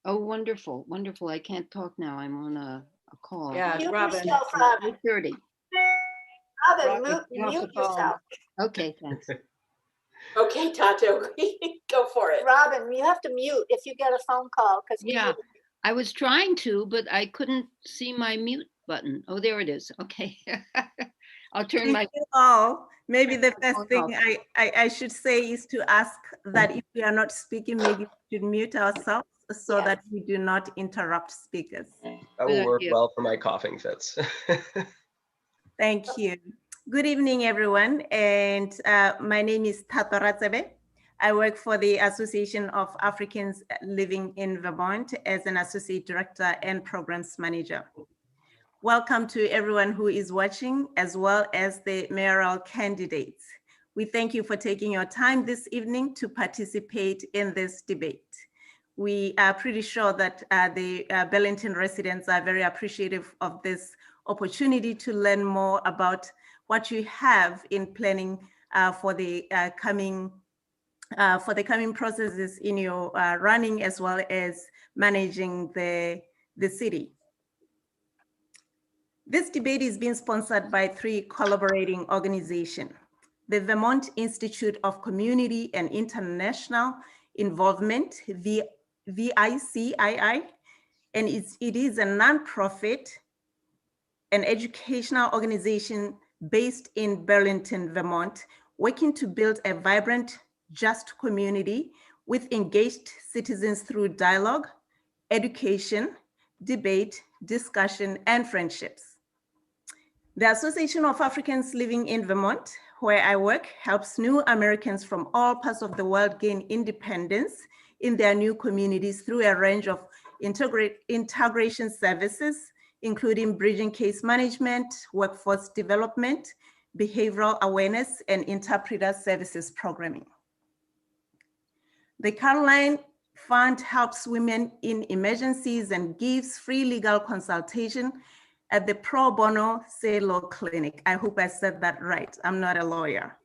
Oh, wonderful, wonderful. I can't talk now. I'm on a call. Yeah, Mute Robin. yourself, Robin. 8:30. Robin, mute yourself. Okay, thanks. Okay, Tato, go for it. Robin, you have to mute if you get a phone call. Yeah, I was trying to, but I couldn't see my mute button. Oh, there it is. Okay. I'll turn my. Thank you all. Maybe the first thing I should say is to ask that if we are not speaking, maybe we should mute ourselves so that we do not interrupt speakers. That will work well for my coughing fits. Thank you. Good evening, everyone. And my name is Thato Ratsebe. I work for the Association of Africans Living in Vermont as an Associate Director and Programs Manager. Welcome to everyone who is watching, as well as the mayoral candidates. We thank you for taking your time this evening to participate in this debate. We are pretty sure that the Burlington residents are very appreciative of this opportunity to learn more about what you have in planning for the coming processes in your running, as well as managing the city. This debate is being sponsored by 3 collaborating organizations: the Vermont Institute of Community and International Involvement, VICII, and it is a nonprofit and educational organization based in Burlington, Vermont, working to build a vibrant, just community with engaged citizens through dialogue, education, debate, discussion, and friendships. The Association of Africans Living in Vermont, where I work, helps new Americans from all parts of the world gain independence in their new communities through a range of integration services, including bridging case management, workforce development, behavioral awareness, and interpreter services programming. The Caroline Fund helps women in emergencies and gives free legal consultation at the Pro Bono Say Law Clinic. I hope I said that right. I'm not a lawyer.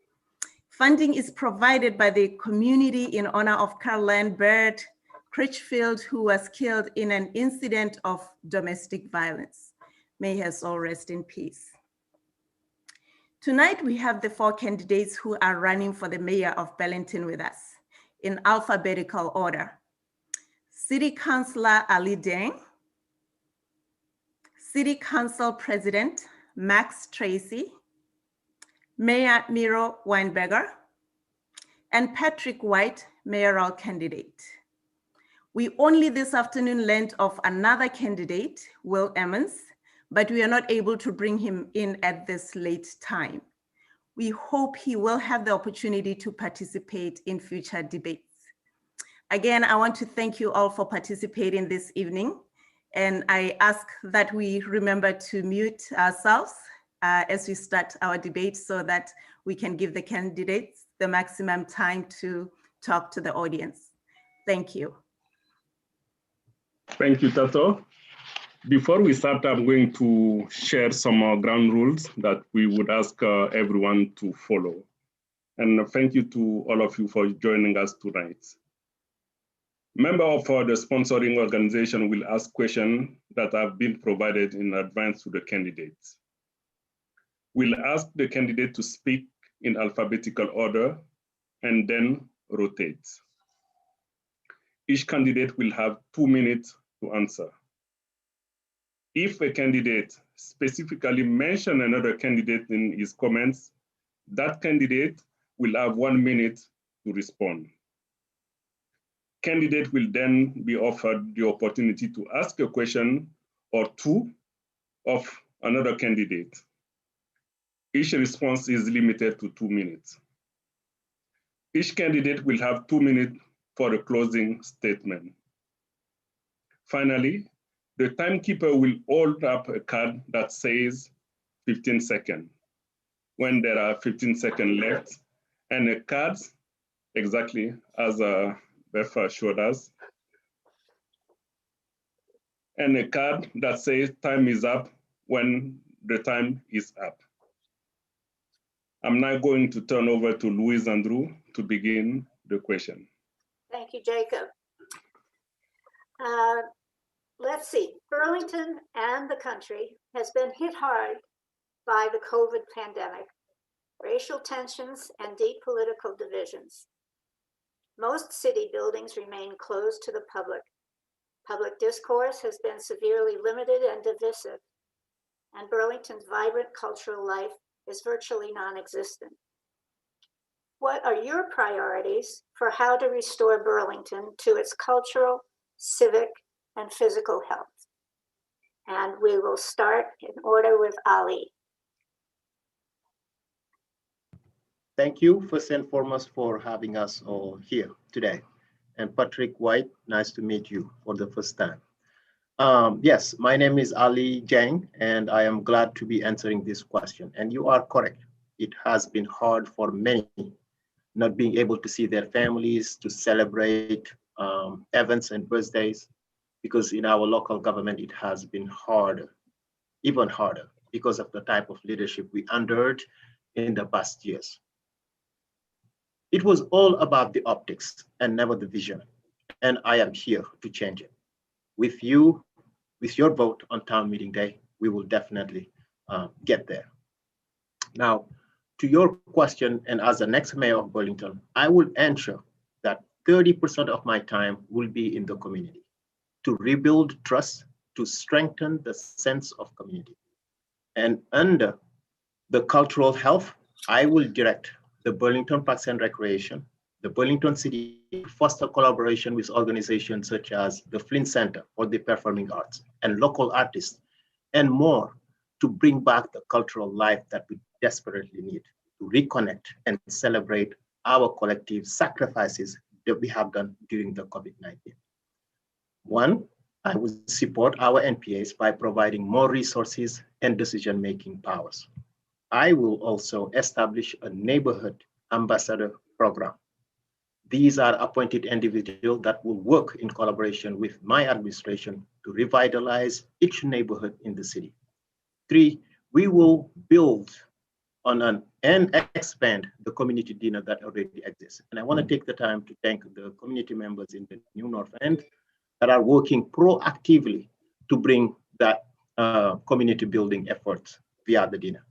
Funding is provided by the community in honor of Caroline Bird Critchfield, who was killed in an incident of domestic violence. May her soul rest in peace. Tonight, we have the 4 candidates who are running for the mayor of Burlington with us in alphabetical order: City Councilor Ali Dieng, City Council President Max Tracy, Mayor Miro Weinberger, and Patrick White, mayoral candidate. We only this afternoon learned of another candidate, Will Emmons, but we are not able to bring him in at this late time. We hope he will have the opportunity to participate in future debates. Again, I want to thank you all for participating this evening. And I ask that we remember to mute ourselves as we start our debate so that we can give the candidates the maximum time to talk to the audience. Thank you. Thank you, Thato. Before we start, I'm going to share some ground rules that we would ask everyone to follow. And thank you to all of you for joining us tonight. Members of the sponsoring organization will ask questions that have been provided in advance to the candidates. We'll ask the candidate to speak in alphabetical order and then rotate. Each candidate will have 2 minutes to answer. If a candidate specifically mentions another candidate in his comments, that candidate will have 1 minute to respond. Candidate will then be offered the opportunity to ask a question or 2 of another candidate. Each response is limited to 2 minutes. Each candidate will have 2 minutes for a closing statement. Finally, the timekeeper will hold up a card that says 15 seconds when there are 15 seconds left, and a card, exactly as Beth showed us, and a card that says time is up when the time is up. I'm now going to turn over to Louise Andrew to begin the question. Thank you, Jacob. Let's see, Burlington and the country has been hit hard by the COVID pandemic, racial tensions, and deep political divisions. Most city buildings remain closed to the public. Public discourse has been severely limited and divisive, and Burlington's vibrant cultural life is virtually non-existent. What are your priorities for how to restore Burlington to its cultural, civic, and physical health? And we will start in order with Ali. Thank you first and foremost for having us all here today. And Patrick White, nice to meet you for the first time. Yes, my name is Ali Dieng, and I am glad to be answering this question. And you are correct. It has been hard for many not being able to see their families, to celebrate events and birthdays, because in our local government, it has been harder, even harder, because of the type of leadership we endured in the past years. It was all about the optics and never the vision. And I am here to change it. With you, with your vote on town meeting day, we will definitely get there. Now, to your question, and as the next mayor of Burlington, I will ensure that 30% of my time will be in the community to rebuild trust, to strengthen the sense of community. And under the cultural health, I will direct the Burlington Parks and Recreation, the Burlington City to foster collaboration with organizations such as the Flint Center for the Performing Arts and local artists, and more, to bring back the cultural life that we desperately need to reconnect and celebrate our collective sacrifices that we have done during the COVID-19. One, I will support our NPAs by providing more resources and decision-making powers. I will also establish a neighborhood ambassador program. These are appointed individuals that will work in collaboration with my administration to revitalize each neighborhood in the city. Three, we will build on and expand the community dinner that already exists. And I want to take the time to thank the community members in the New North End that are working proactively to bring that community building efforts via the dinner.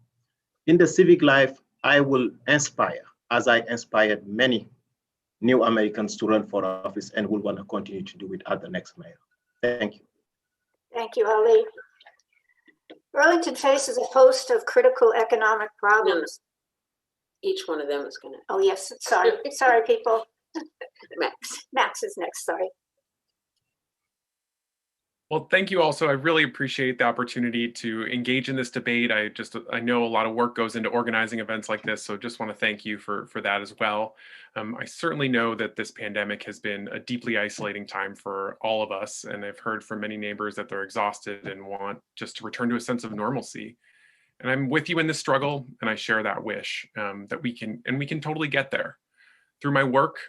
In the civic life, I will inspire, as I inspired many new Americans to run for office, and will want to continue to do it at the next mayor. Thank you. Thank you, Ali. Burlington faces a host of critical economic problems. Each one of them is going to. Oh, yes, sorry. Sorry, people. Max. Max is next, sorry. Well, thank you also. I really appreciate the opportunity to engage in this debate. I know a lot of work goes into organizing events like this, so just want to thank you for that as well. I certainly know that this pandemic has been a deeply isolating time for all of us, and I've heard from many neighbors that they're exhausted and want just to return to a sense of normalcy. And I'm with you in this struggle, and I share that wish that we can totally get there. Through my work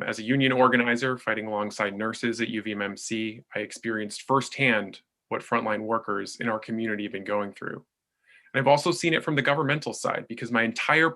as a union organizer fighting alongside nurses at UVMMC, I experienced firsthand what frontline workers in our community have been going through. And I've also seen it from the governmental side, because my entire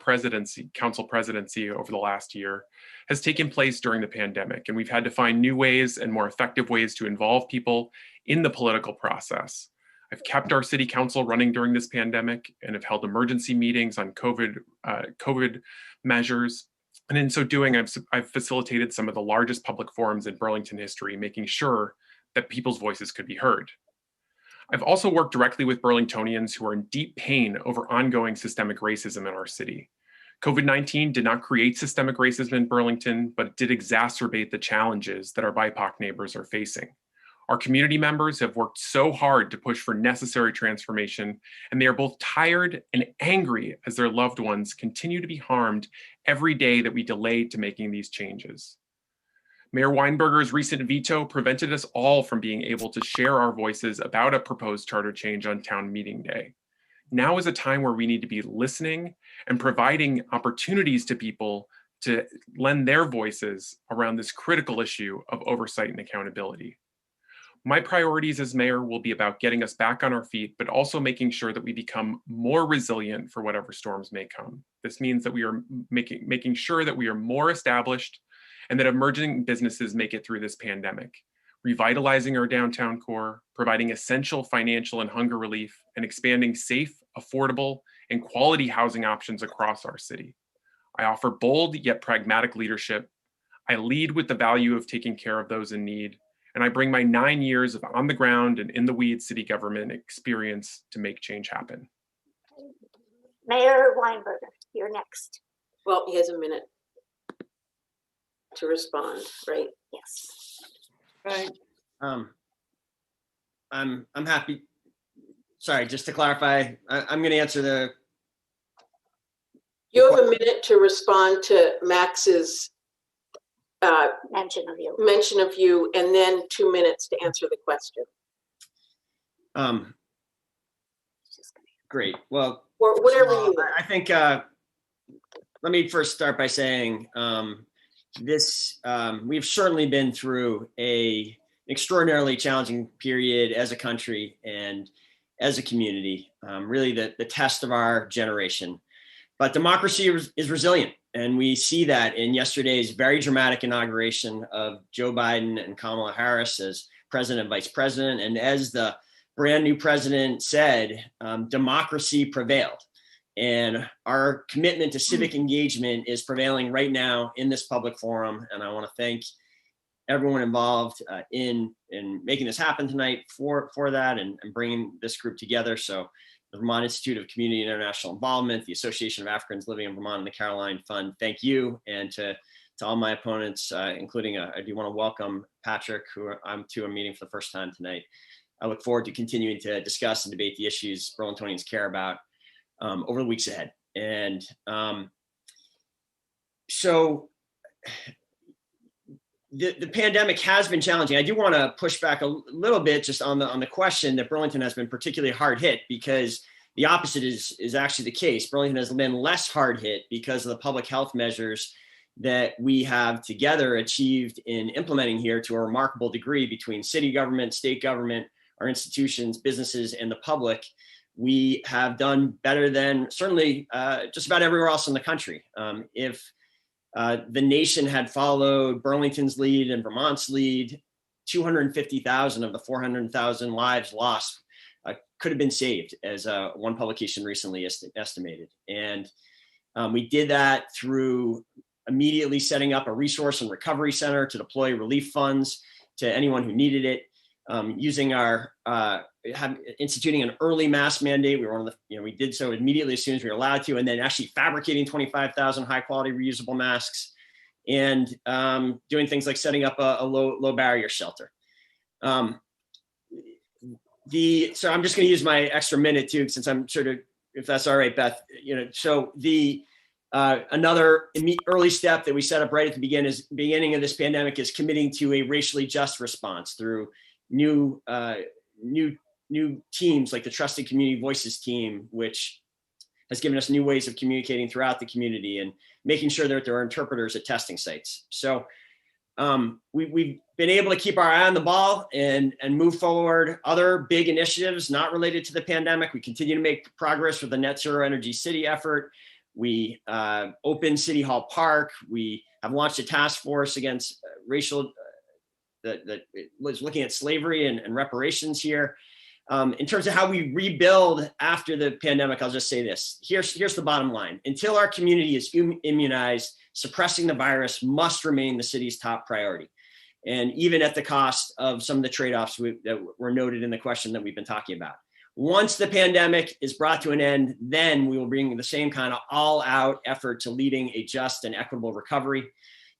council presidency over the last year has taken place during the pandemic, and we've had to find new ways and more effective ways to involve people in the political process. I've kept our city council running during this pandemic and have held emergency meetings on COVID measures. And in so doing, I've facilitated some of the largest public forums in Burlington history, making sure that people's voices could be heard. I've also worked directly with Burlingtonians who are in deep pain over ongoing systemic racism in our city. COVID-19 did not create systemic racism in Burlington, but it did exacerbate the challenges that our BIPOC neighbors are facing. Our community members have worked so hard to push for necessary transformation, and they are both tired and angry as their loved ones continue to be harmed every day that we delay to making these changes. Mayor Weinberger's recent veto prevented us all from being able to share our voices about a proposed charter change on town meeting day. Now is a time where we need to be listening and providing opportunities to people to lend their voices around this critical issue of oversight and accountability. My priorities as mayor will be about getting us back on our feet, but also making sure that we become more resilient for whatever storms may come. This means that we are making sure that we are more established and that emerging businesses make it through this pandemic. revitalizing our downtown core, providing essential financial and hunger relief, and expanding safe, affordable, and quality housing options across our city. I offer bold yet pragmatic leadership. I lead with the value of taking care of those in need, and I bring my 9 years of on the ground and in the weeds city government experience to make change happen. Mayor Weinberger, you're next. Well, he has a minute to respond, right? Yes. Right. I'm happy. Sorry, just to clarify, I'm going to answer the. You have a minute to respond to Max's Mention of you, and then 2 minutes to answer the question. Great. Well, or whatever you want. I think. Let me first start by saying we've certainly been through an extraordinarily challenging period as a country and as a community, really the test of our generation. But democracy is resilient, and we see that in yesterday's very dramatic inauguration of Joe Biden and Kamala Harris as president and vice president. And as the brand new president said, democracy prevailed. And our commitment to civic engagement is prevailing right now in this public forum. And I want to thank everyone involved in making this happen tonight for that and bringing this group together. So the Vermont Institute of Community and International Involvement, the Association of Africans Living in Vermont, and the Caroline Fund, thank you. And to all my opponents, including I do want to welcome Patrick, who I'm to a meeting for the first time tonight. I look forward to continuing to discuss and debate the issues Burlingtonians care about over the weeks ahead. And so the pandemic has been challenging. I do want to push back a little bit just on the question that Burlington has been particularly hard hit, because the opposite is actually the case. Burlington has been less hard hit because of the public health measures that we have together achieved in implementing here to a remarkable degree between city government, state government, our institutions, businesses, and the public. We have done better than certainly just about everywhere else in the country. If the nation had followed Burlington's lead and Vermont's lead, 250,000 of the 400,000 lives lost could have been saved, as one publication recently estimated. And we did that through immediately setting up a resource and recovery center to deploy relief funds to anyone who needed it. Using our instituting an early mask mandate. We were one of the, we did so immediately as soon as we were allowed to, and then actually fabricating 25,000 high quality reusable masks, and doing things like setting up a low barrier shelter. So I'm just going to use my extra minute too, since I'm sort of, if that's all right, Beth. So another early step that we set up right at the beginning of this pandemic is committing to a racially just response through new teams like the Trusted Community Voices team, which has given us new ways of communicating throughout the community and making sure that there are interpreters at testing sites. So we've been able to keep our eye on the ball and move forward other big initiatives not related to the pandemic. We continue to make progress with the Net Zero Energy City effort. We opened City Hall Park. We have launched a task force against racial that was looking at slavery and reparations here. In terms of how we rebuild after the pandemic, I'll just say this. Here's the bottom line. Until our community is immunized, suppressing the virus must remain the city's top priority. And even at the cost of some of the trade-offs that were noted in the question that we've been talking about. Once the pandemic is brought to an end, then we will bring the same kind of all-out effort to leading a just and equitable recovery.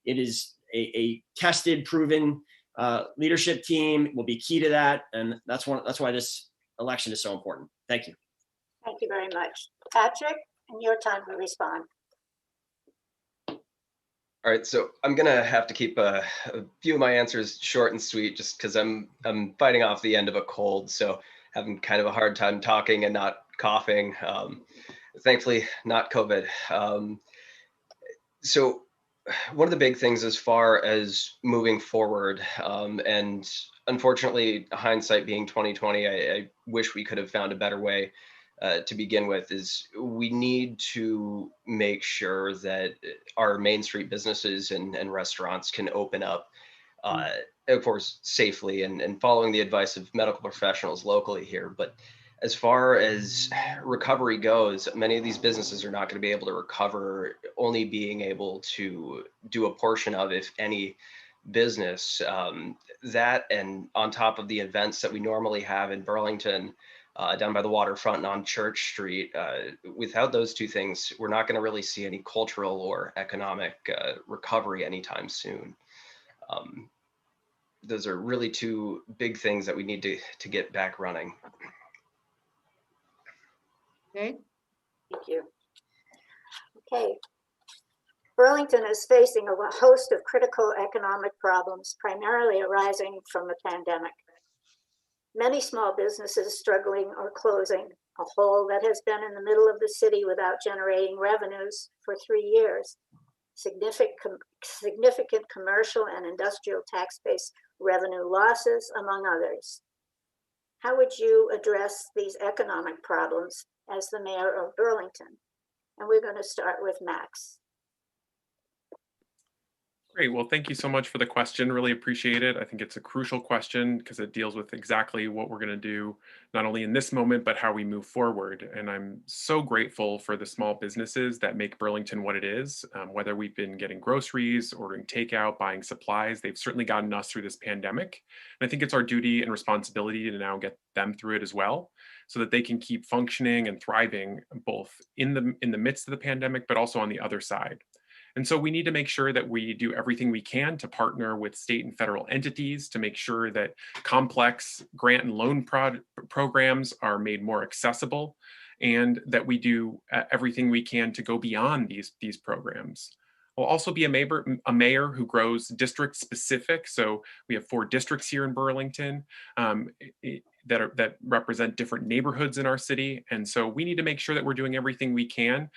It is a tested, proven leadership team will be key to that, and that's why this election is so important. Thank you. Thank you very much. Patrick, and your time to respond. All right, so I'm gonna have to keep a few of my answers short and sweet, just because I'm fighting off the end of a cold, so having kind of a hard time talking and not coughing. Thankfully, not COVID. So one of the big things as far as moving forward, and unfortunately, hindsight being 2020, I wish we could have found a better way to begin with, is we need to make sure that our Main Street businesses and restaurants can open up of course, safely and following the advice of medical professionals locally here. But as far as recovery goes, many of these businesses are not going to be able to recover, only being able to do a portion of, if any, business. That, and on top of the events that we normally have in Burlington, down by the waterfront and on Church Street, without those two things, we're not going to really see any cultural or economic recovery anytime soon. Those are really two big things that we need to get back running. Okay. Thank you. Okay. Burlington is facing a host of critical economic problems, primarily arising from the pandemic. Many small businesses struggling or closing, a hole that has been in the middle of the city without generating revenues for 3 years. Significant commercial and industrial tax-based revenue losses, among others. How would you address these economic problems as the mayor of Burlington? And we're going to start with Max. Great. Well, thank you so much for the question. Really appreciate it. I think it's a crucial question because it deals with exactly what we're going to do, not only in this moment, but how we move forward. And I'm so grateful for the small businesses that make Burlington what it is, whether we've been getting groceries, ordering takeout, buying supplies. They've certainly gotten us through this pandemic. And I think it's our duty and responsibility to now get them through it as well, so that they can keep functioning and thriving both in the midst of the pandemic, but also on the other side. And so we need to make sure that we do everything we can to partner with state and federal entities to make sure that complex grant and loan programs are made more accessible, and that we do everything we can to go beyond these programs. We'll also be a mayor who grows district specific. So we have 4 districts here in Burlington that represent different neighborhoods in our city. And so we need to make sure that we're doing everything we can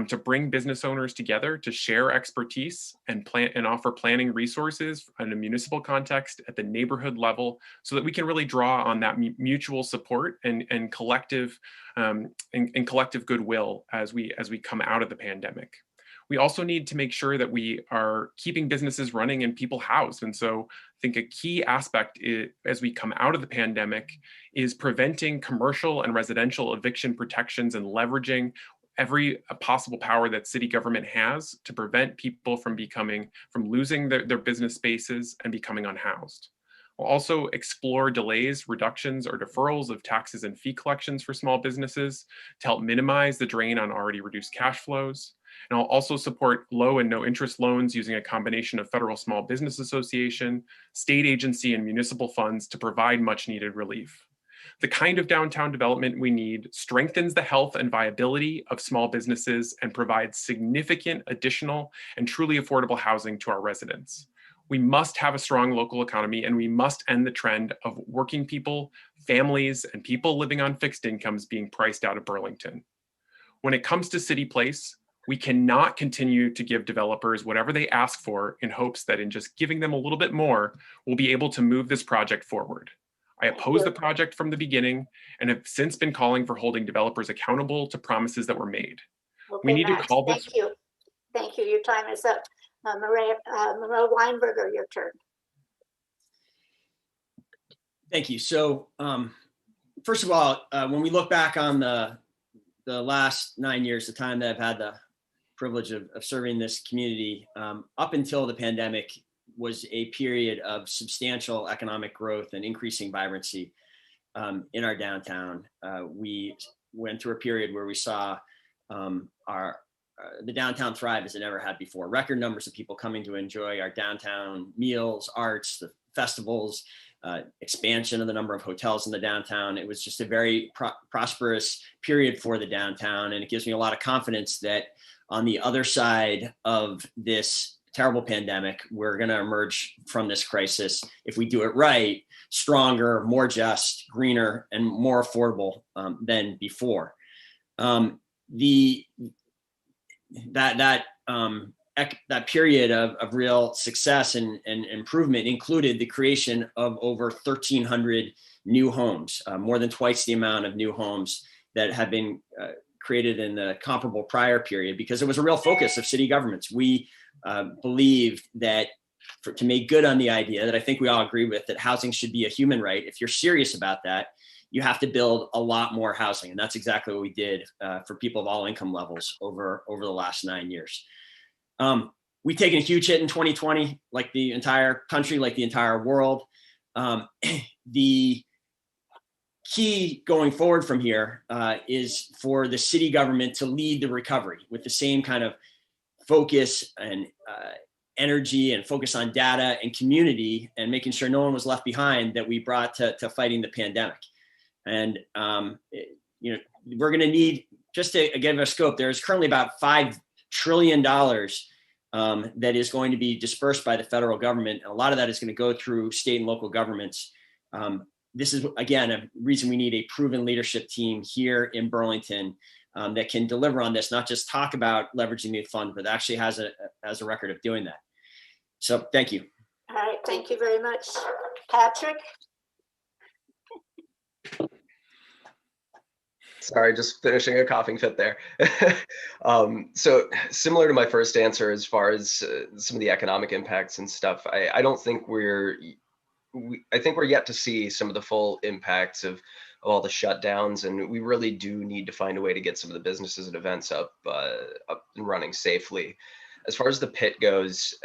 to bring business owners together, to share expertise and offer planning resources in a municipal context at the neighborhood level, so that we can really draw on that mutual support and collective goodwill as we come out of the pandemic. We also need to make sure that we are keeping businesses running and people housed. And so I think a key aspect as we come out of the pandemic is preventing commercial and residential eviction protections and leveraging every possible power that city government has to prevent people from losing their business spaces and becoming unhoused. We'll also explore delays, reductions, or deferrals of taxes and fee collections for small businesses to help minimize the drain on already reduced cash flows. And I'll also support low and no interest loans using a combination of Federal Small Business Association, state agency, and municipal funds to provide much needed relief. The kind of downtown development we need strengthens the health and viability of small businesses and provides significant additional and truly affordable housing to our residents. We must have a strong local economy, and we must end the trend of working people, families, and people living on fixed incomes being priced out of Burlington. When it comes to City Place, we cannot continue to give developers whatever they ask for in hopes that in just giving them a little bit more, we'll be able to move this project forward. I oppose the project from the beginning and have since been calling for holding developers accountable to promises that were made. Okay, We need Max, to call this. Thank you. Thank you. Your time is up. Mayoral Weinberger, your turn. Thank you. So first of all, when we look back on the last 9 years, the time that I've had the privilege of serving this community, up until the pandemic was a period of substantial economic growth and increasing vibrancy in our downtown. We went through a period where we saw the downtown thrive as it never had before. Record numbers of people coming to enjoy our downtown meals, arts, the festivals, expansion of the number of hotels in the downtown. It was just a very prosperous period for the downtown. And it gives me a lot of confidence that on the other side of this terrible pandemic, we're going to emerge from this crisis, if we do it right, stronger, more just, greener, and more affordable than before. That period of real success and improvement included the creation of over 1,300 new homes, more than twice the amount of new homes that had been created in the comparable prior period, because it was a real focus of city governments. We believed that to make good on the idea that I think we all agree with, that housing should be a human right. If you're serious about that, you have to build a lot more housing. And that's exactly what we did for people of all income levels over the last 9 years. We've taken a huge hit in 2020, like the entire country, like the entire world. The key going forward from here is for the city government to lead the recovery with the same kind of focus and energy and focus on data and community and making sure no one was left behind that we brought to fighting the pandemic. And we're going to need, just to give a scope, there's currently about $5 trillion that is going to be dispersed by the federal government. A lot of that is going to go through state and local governments. This is, again, a reason we need a proven leadership team here in Burlington that can deliver on this, not just talk about leveraging the fund, but actually has a record of doing that. So thank you. All right, thank you very much. Patrick? Sorry, just finishing a coughing fit there. So similar to my first answer, as far as some of the economic impacts and stuff, I don't think I think we're yet to see some of the full impacts of all the shutdowns, and we really do need to find a way to get some of the businesses and events up and running safely. As far as the pit goes,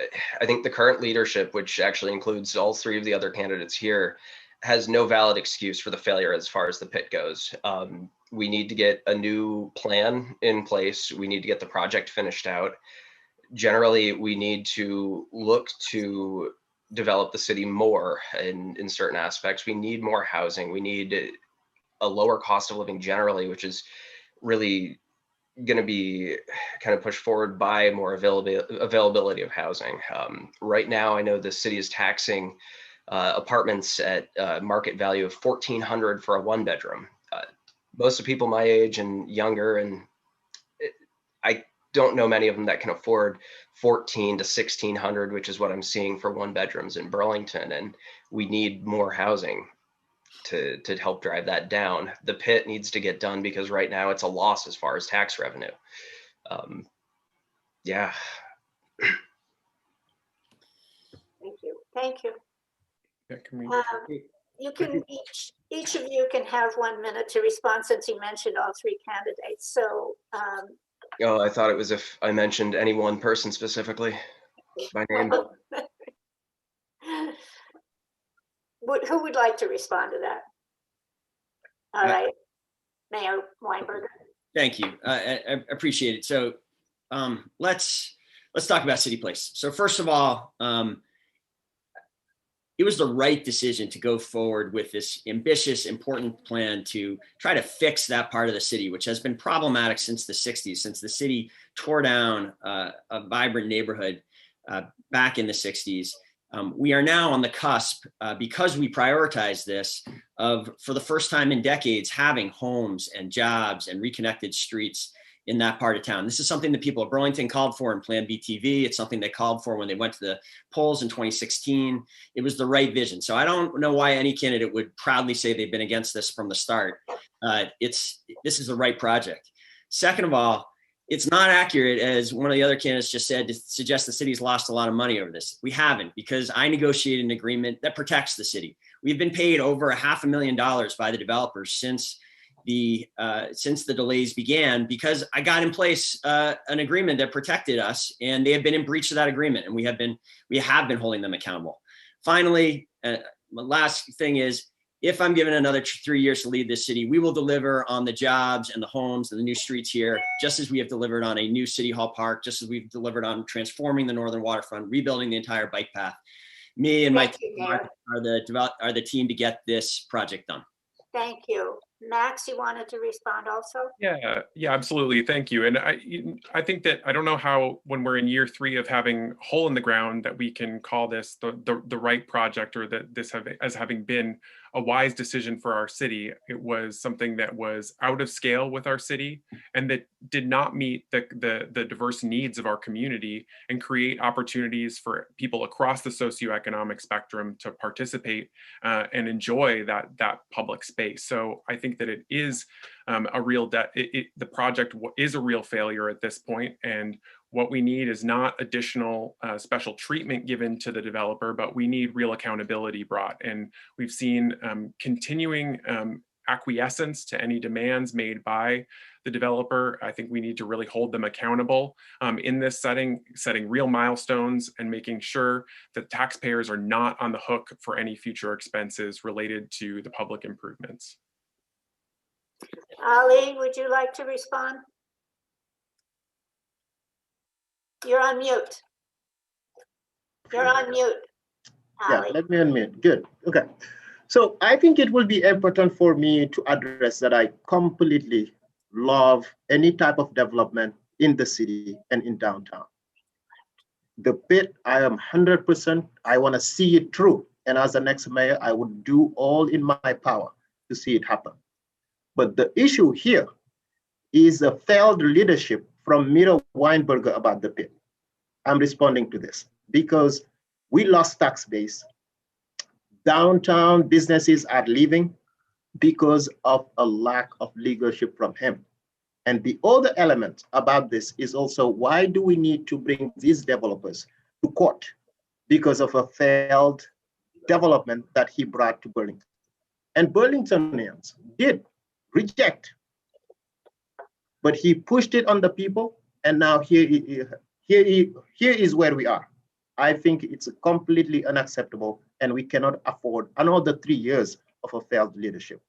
I think the current leadership, which actually includes all three of the other candidates here, has no valid excuse for the failure as far as the pit goes. We need to get a new plan in place. We need to get the project finished out. Generally, we need to look to develop the city more in certain aspects. We need more housing. We need a lower cost of living generally, which is really going to be kind of pushed forward by more availability of housing. Right now, I know the city is taxing apartments at market value of $1,400 for a one bedroom. Most of people my age and younger, and I don't know many of them that can afford $1,400 to $1,600, which is what I'm seeing for one bedrooms in Burlington. And we need more housing to help drive that down. The pit needs to get done because right now it's a loss as far as tax revenue. Yeah. Thank you. Thank you. Yeah, can we, You can each of you can have 1 minute to respond, since you mentioned all three candidates. So Oh, I thought it was if I mentioned any one person specifically by name. Who would like to respond to that? All right, Mayor Weinberger. Thank you. I appreciate it. So let's talk about City Place. So first of all, it was the right decision to go forward with this ambitious, important plan to try to fix that part of the city, which has been problematic since the 60s, since the city tore down a vibrant neighborhood back in the 60s. We are now on the cusp, because we prioritize this, of, for the first time in decades, having homes and jobs and reconnected streets in that part of town. This is something that people of Burlington called for in Plan BTV. It's something they called for when they went to the polls in 2016. It was the right vision. So I don't know why any candidate would proudly say they've been against this from the start. This is the right project. Second of all, it's not accurate, as one of the other candidates just said, to suggest the city's lost a lot of money over this. We haven't, because I negotiated an agreement that protects the city. We've been paid over $500,000 by the developers since the delays began, because I got in place an agreement that protected us, and they have been in breach of that agreement, and we have been holding them accountable. Finally, my last thing is, if I'm given another 3 years to lead this city, we will deliver on the jobs and the homes and the new streets here, just as we have delivered on a new City Hall Park, just as we've delivered on transforming the northern waterfront, rebuilding the entire bike path. Me and my team are the team to get this project done. Thank you. Max, you wanted to respond also? Yeah, absolutely. Thank you. And I think that, I don't know how, when we're in year 3 of having hole in the ground, that we can call this the right project, or that this as having been a wise decision for our city. It was something that was out of scale with our city, and that did not meet the diverse needs of our community and create opportunities for people across the socioeconomic spectrum to participate and enjoy that public space. So I think that it is a real the project is a real failure at this point, and what we need is not additional special treatment given to the developer, but we need real accountability brought. And we've seen continuing acquiescence to any demands made by the developer. I think we need to really hold them accountable in this setting, setting real milestones and making sure that taxpayers are not on the hook for any future expenses related to the public improvements. Ali, would you like to respond? You're on mute. You're on mute. Yeah, Ali. let me unmute. Good. Okay. So I think it will be important for me to address that I completely love any type of development in the city and in downtown. The pit, I am 100%, I want to see it through. And as the next mayor, I would do all in my power to see it happen. But the issue here is a failed leadership from Miro Weinberger about the pit. I'm responding to this because we lost tax base. Downtown businesses are leaving because of a lack of leadership from him. And the other element about this is also, why do we need to bring these developers to court because of a failed development that he brought to Burlington? And Burlingtonians did reject, but he pushed it on the people, and now here is where we are. I think it's completely unacceptable, and we cannot afford another 3 years of a failed leadership.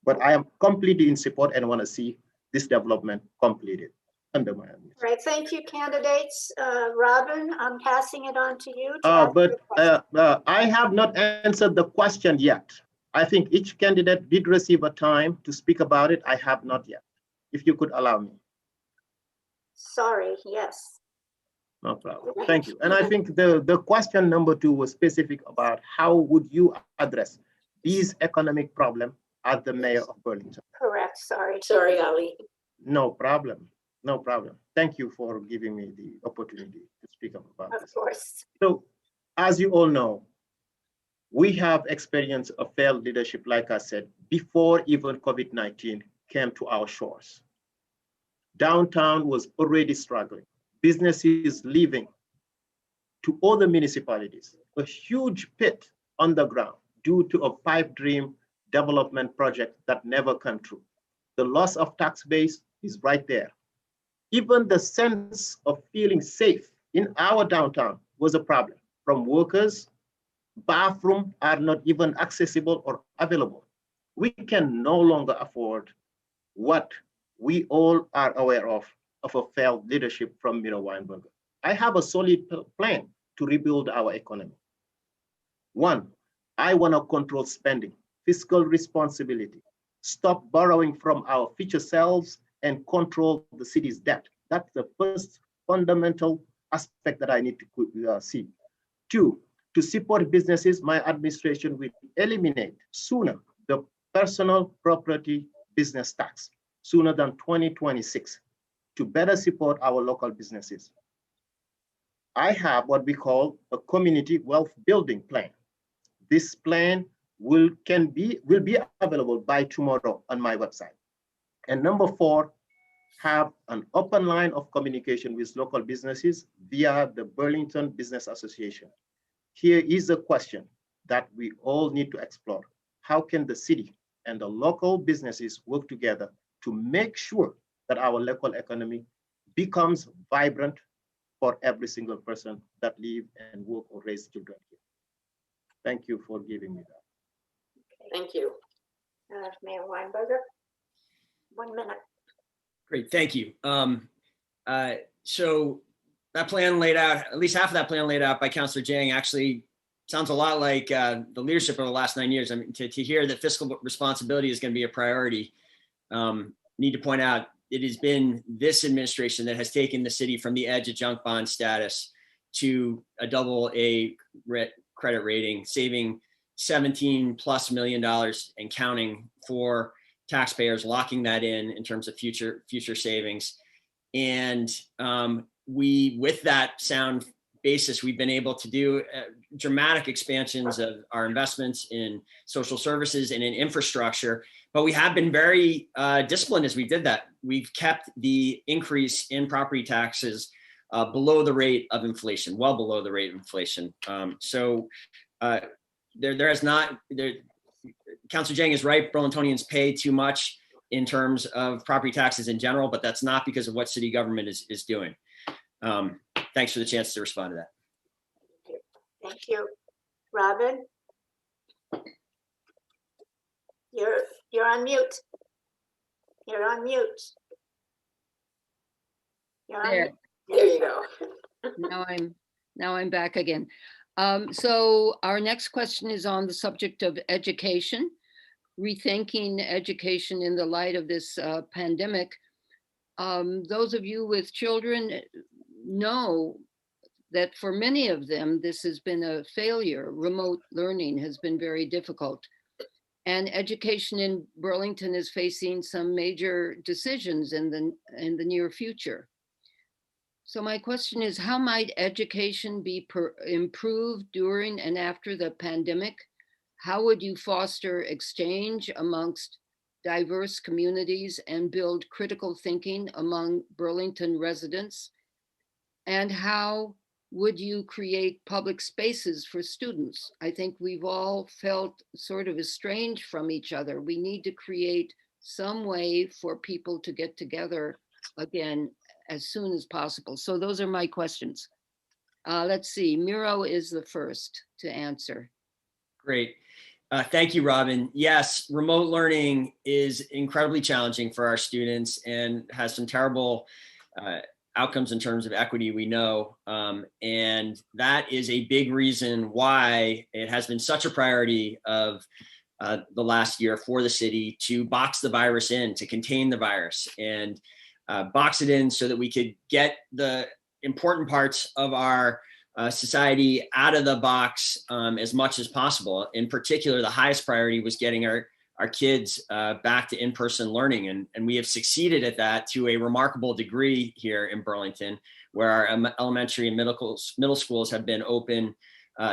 But I am completely in support and want to see this development completed under my administration. All right, thank you, candidates. Robin, I'm passing it on to you. I have not answered the question yet. I think each candidate did receive a time to speak about it. I have not yet. If you could allow me. Sorry, yes. No problem. Thank you. And I think the question number 2 was specific about how would you address these economic problems as the mayor of Burlington? Correct. Sorry. Sorry, Ali. No problem. No problem. Thank you for giving me the opportunity to speak up about this. Of course. So, as you all know, we have experienced a failed leadership, like I said, before even COVID-19 came to our shores. Downtown was already struggling. Businesses leaving to other municipalities, a huge pit on the ground due to a pipe dream development project that never came true. The loss of tax base is right there. Even the sense of feeling safe in our downtown was a problem. From workers, bathrooms are not even accessible or available. We can no longer afford what we all are aware of a failed leadership from Miro Weinberger. I have a solid plan to rebuild our economy. 1, I want to control spending, fiscal responsibility, stop borrowing from our future selves, and control the city's debt. That's the first fundamental aspect that I need to see. 2, to support businesses, my administration will eliminate sooner the personal property business tax, sooner than 2026, to better support our local businesses. I have what we call a community wealth building plan. This plan will be available by tomorrow on my website. And number 4, have an open line of communication with local businesses via the Burlington Business Association. Here is a question that we all need to explore. How can the city and the local businesses work together to make sure that our local economy becomes vibrant for every single person that live and work or raise children here? Thank you for giving me that. Thank you. Mayor Weinberger, 1 minute. Great, thank you. So that plan laid out, at least half of that plan laid out by Councilor Dieng actually sounds a lot like the leadership over the last 9 years. I mean, to hear that fiscal responsibility is going to be a priority, need to point out it has been this administration that has taken the city from the edge of junk bond status to a AA credit rating, saving $17+ million and counting for taxpayers, locking that in terms of future savings. And we, with that sound basis, we've been able to do dramatic expansions of our investments in social services and in infrastructure, But we have been very disciplined as we did that. We've kept the increase in property taxes below the rate of inflation, well below the rate of inflation. There has not, Councilor Dieng is right, Burlingtonians pay too much in terms of property taxes in general, but that's not because of what city government is doing. Thanks for the chance to respond to that. Thank you. Robin? You're on mute. You're on mute. You're on There. mute. There you go. Now I'm back again. So our next question is on the subject of education, rethinking education in the light of this pandemic. Those of you with children know that for many of them, this has been a failure. Remote learning has been very difficult. And education in Burlington is facing some major decisions in the near future. So my question is, how might education be improved during and after the pandemic? How would you foster exchange amongst diverse communities and build critical thinking among Burlington residents? And how would you create public spaces for students? I think we've all felt sort of estranged from each other. We need to create some way for people to get together again as soon as possible. So those are my questions. Let's see, Miro is the first to answer. Great. Thank you, Robin. Yes, remote learning is incredibly challenging for our students and has some terrible outcomes in terms of equity, we know. And that is a big reason why it has been such a priority of the last year for the city to box the virus in, to contain the virus and box it in so that we could get the important parts of our society out of the box as much as possible. In particular, the highest priority was getting our kids back to in-person learning. And we have succeeded at that to a remarkable degree here in Burlington, where our elementary and middle schools have been open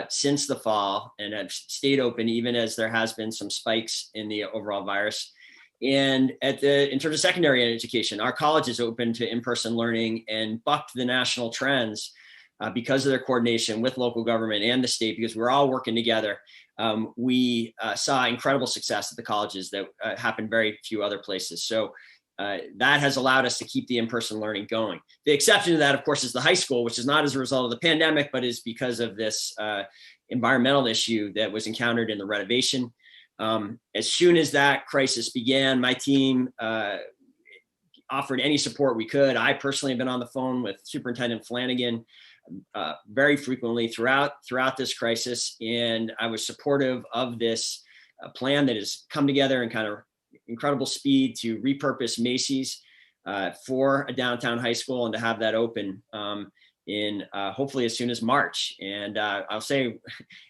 since the fall and have stayed open even as there has been some spikes in the overall virus. And in terms of secondary education, our college is open to in-person learning and bucked the national trends because of their coordination with local government and the state, because we're all working together. We saw incredible success at the colleges that happened very few other places. So that has allowed us to keep the in-person learning going. The exception to that, of course, is the high school, which is not as a result of the pandemic, but is because of this environmental issue that was encountered in the renovation. As soon as that crisis began, my team offered any support we could. I personally have been on the phone with Superintendent Flanagan very frequently throughout this crisis, and I was supportive of this plan that has come together in kind of incredible speed to repurpose Macy's for a downtown high school and to have that open in hopefully as soon as March. And I'll say,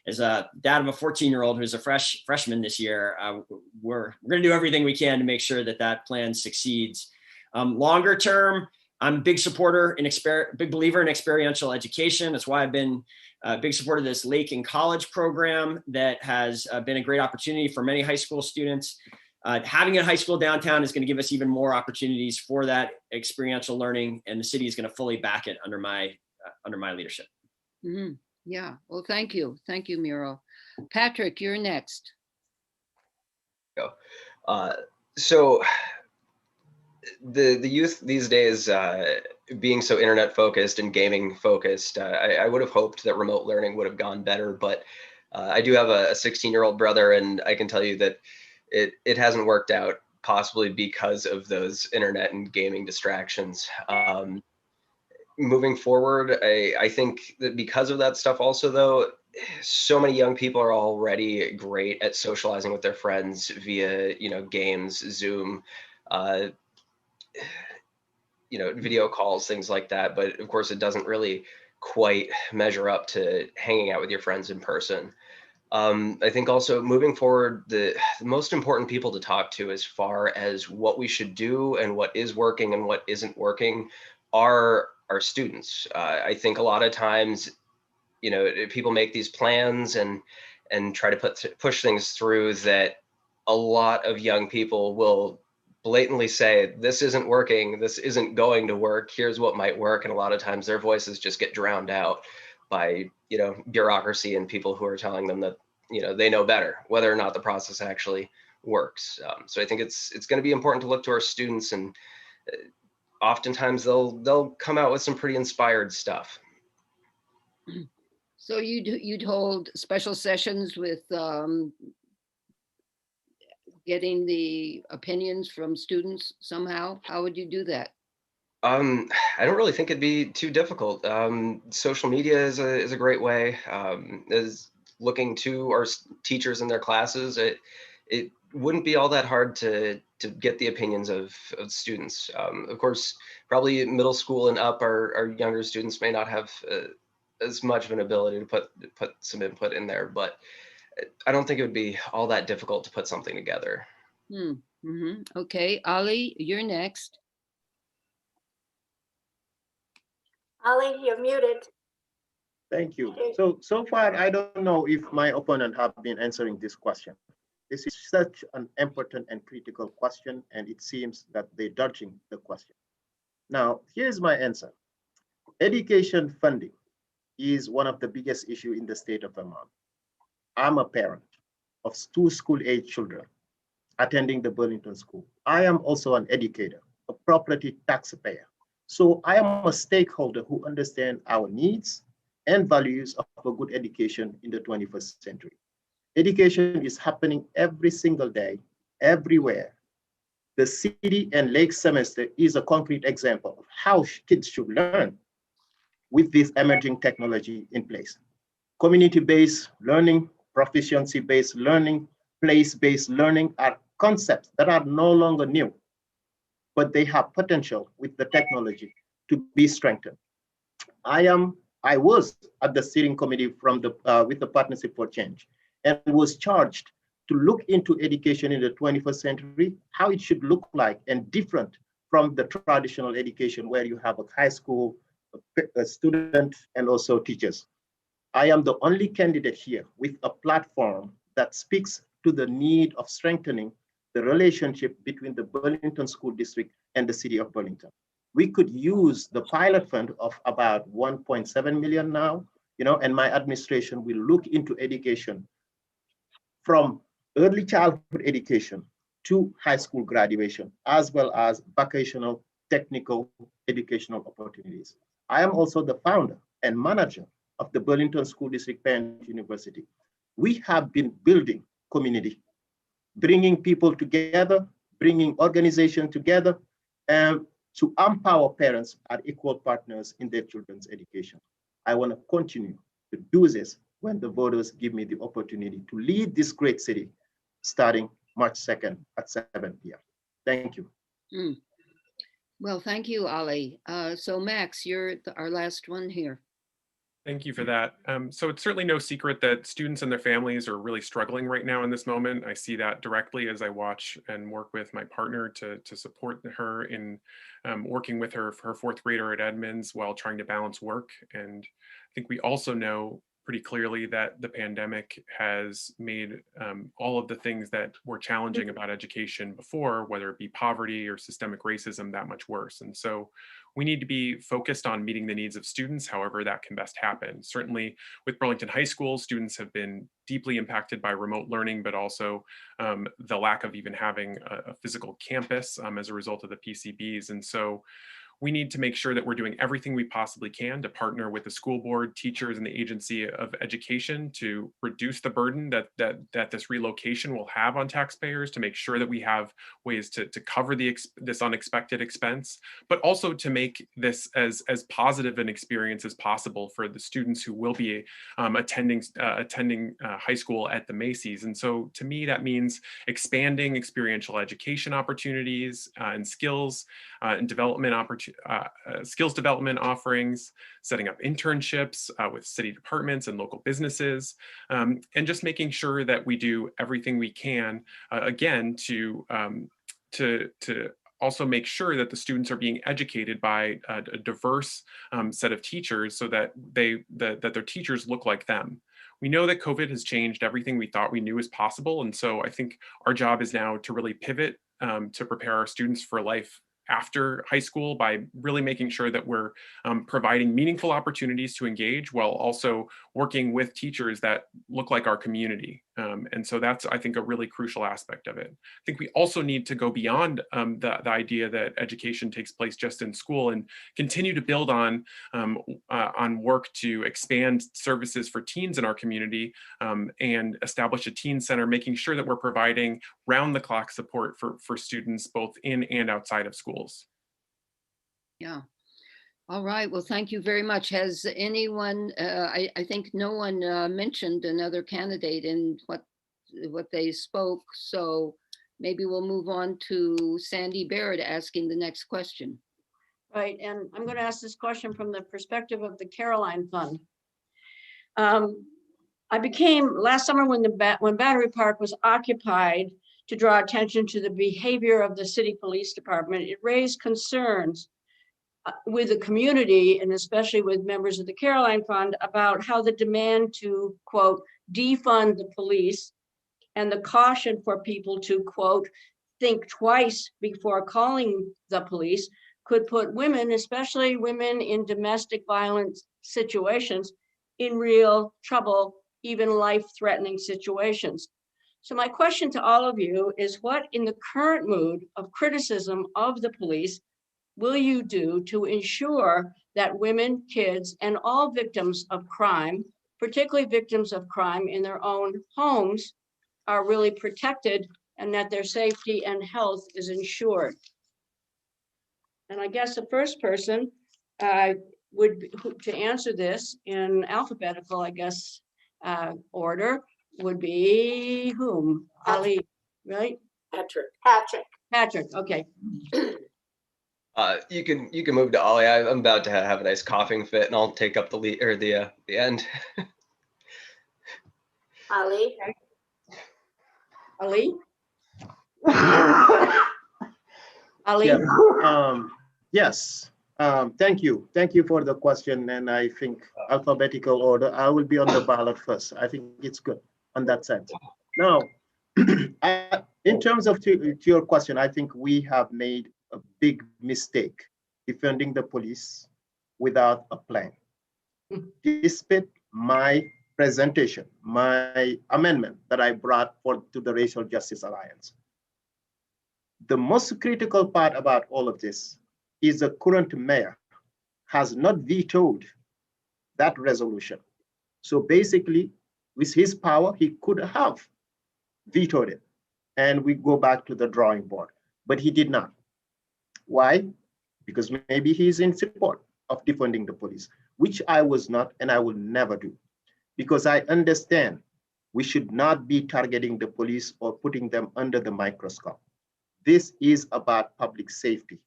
as a dad of a 14-year-old who's a freshman this year, we're going to do everything we can to make sure that plan succeeds. Longer term, I'm a big supporter and big believer in experiential education. That's why I've been a big supporter of this Lake and College program that has been a great opportunity for many high school students. Having a high school downtown is going to give us even more opportunities for that experiential learning, and the city is going to fully back it under my leadership. Mm-hmm. Yeah, well, thank you, Miro. Patrick, you're next. So the youth these days, being so internet focused and gaming focused, I would have hoped that remote learning would have gone better, but I do have a 16-year-old brother, and I can tell you that it hasn't worked out, possibly because of those internet and gaming distractions. Moving forward, I think that because of that stuff also, though, so many young people are already great at socializing with their friends via, games, Zoom, video calls, things like that. But of course, it doesn't really quite measure up to hanging out with your friends in person. I think also moving forward, the most important people to talk to as far as what we should do and what is working and what isn't working are our students. I think a lot of times, people make these plans and try to push things through that a lot of young people will blatantly say, this isn't working, this isn't going to work, here's what might work. And a lot of times their voices just get drowned out by, bureaucracy and people who are telling them that, they know better, whether or not the process actually works. So I think it's going to be important to look to our students, and oftentimes they'll come out with some pretty inspired stuff. So you'd hold special sessions with getting the opinions from students somehow? How would you do that? I don't really think it'd be too difficult. Social media is a great way. Is looking to our teachers in their classes. It wouldn't be all that hard to get the opinions of students. Of course, probably middle school and up, our younger students may not have as much of an ability to put some input in there, but I don't think it would be all that difficult to put something together. Okay, Ali, you're next. Ali, you're muted. Thank you. So far, I don't know if my opponent have been answering this question. This is such an important and critical question, and it seems that they're dodging the question. Now, here's my answer. Education funding is one of the biggest issues in the state of Vermont. I'm a parent of 2 school-age children attending the Burlington School. I am also an educator, a property taxpayer. So I am a stakeholder who understands our needs and values of a good education in the 21st century. Education is happening every single day, everywhere. The city and lake semester is a concrete example of how kids should learn with this emerging technology in place. Community-based learning, proficiency-based learning, place-based learning are concepts that are no longer new, but they have potential with the technology to be strengthened. I was at the steering committee with the Partnership for Change, and was charged to look into education in the 21st century, how it should look like and different from the traditional education where you have a high school, a student, and also teachers. I am the only candidate here with a platform that speaks to the need of strengthening the relationship between the Burlington School District and the city of Burlington. We could use the pilot fund of about 1.7 million now, and my administration will look into education from early childhood education to high school graduation, as well as vocational, technical educational opportunities. I am also the founder and manager of the Burlington School District Parent University. We have been building community, bringing people together, bringing organizations together, and to empower parents as equal partners in their children's education. I want to continue to do this when the voters give me the opportunity to lead this great city starting March 2nd at 7 p.m. Thank you. Well, thank you, Ali. So Max, you're our last one here. Thank you for that. So it's certainly no secret that students and their families are really struggling right now in this moment. I see that directly as I watch and work with my partner to support her in working with her 4th grader at Edmonds while trying to balance work. And I think we also know pretty clearly that the pandemic has made all of the things that were challenging about education before, whether it be poverty or systemic racism, that much worse. And so we need to be focused on meeting the needs of students, however that can best happen. Certainly with Burlington High School, students have been deeply impacted by remote learning, but also the lack of even having a physical campus as a result of the PCBs. And so we need to make sure that we're doing everything we possibly can to partner with the school board, teachers, and the Agency of Education to reduce the burden that this relocation will have on taxpayers, to make sure that we have ways to cover this unexpected expense, but also to make this as positive an experience as possible for the students who will be attending high school at the Macy's. And so to me, that means expanding experiential education opportunities and skills and development skills development offerings, setting up internships with city departments and local businesses, and just making sure that we do everything we can, again, to also make sure that the students are being educated by a diverse set of teachers so that their teachers look like them. we know that COVID has changed everything we thought we knew was possible. And so I think our job is now to really pivot to prepare our students for life after high school by really making sure that we're providing meaningful opportunities to engage while also working with teachers that look like our community. And so that's, I think, a really crucial aspect of it. I think we also need to go beyond the idea that education takes place just in school and continue to build on work to expand services for teens in our community and establish a teen center, making sure that we're providing round-the-clock support for students both in and outside of schools. Yeah. All right. Well, thank you very much. Has anyone, I think no one mentioned another candidate in what they spoke. So maybe we'll move on to Sandy Barrett asking the next question. Right, and I'm going to ask this question from the perspective of the Caroline Fund. I became, last summer when Battery Park was occupied to draw attention to the behavior of the city police department, it raised concerns with the community and especially with members of the Caroline Fund about how the demand to, quote, defund the police and the caution for people to, quote, think twice before calling the police could put women, especially women in domestic violence situations, in real trouble, even life-threatening situations. So my question to all of you is, what in the current mood of criticism of the police will you do to ensure that women, kids, and all victims of crime, particularly victims of crime in their own homes, are really protected and that their safety and health is ensured? And I guess the first person would be, to answer this in alphabetical, I guess, order would be whom? Ali, right? Patrick. Patrick, okay. You can move to Ollie. I'm about to have a nice coughing fit, and I'll take up the lead or the end. Ali. Ali? Ali? Yeah. Yes. Thank you. Thank you for the question. And I think alphabetical order, I will be on the ballot first. I think it's good on that sense. Now, in terms of to your question, I think we have made a big mistake defending the police without a plan. Despite my presentation, my amendment that I brought to the Racial Justice Alliance. The most critical part about all of this is the current mayor has not vetoed that resolution. So basically, with his power, he could have vetoed it. And we go back to the drawing board, but he did not. Why? Because maybe he's in support of defunding the police, which I was not, and I will never do. Because I understand we should not be targeting the police or putting them under the microscope. This is about public safety.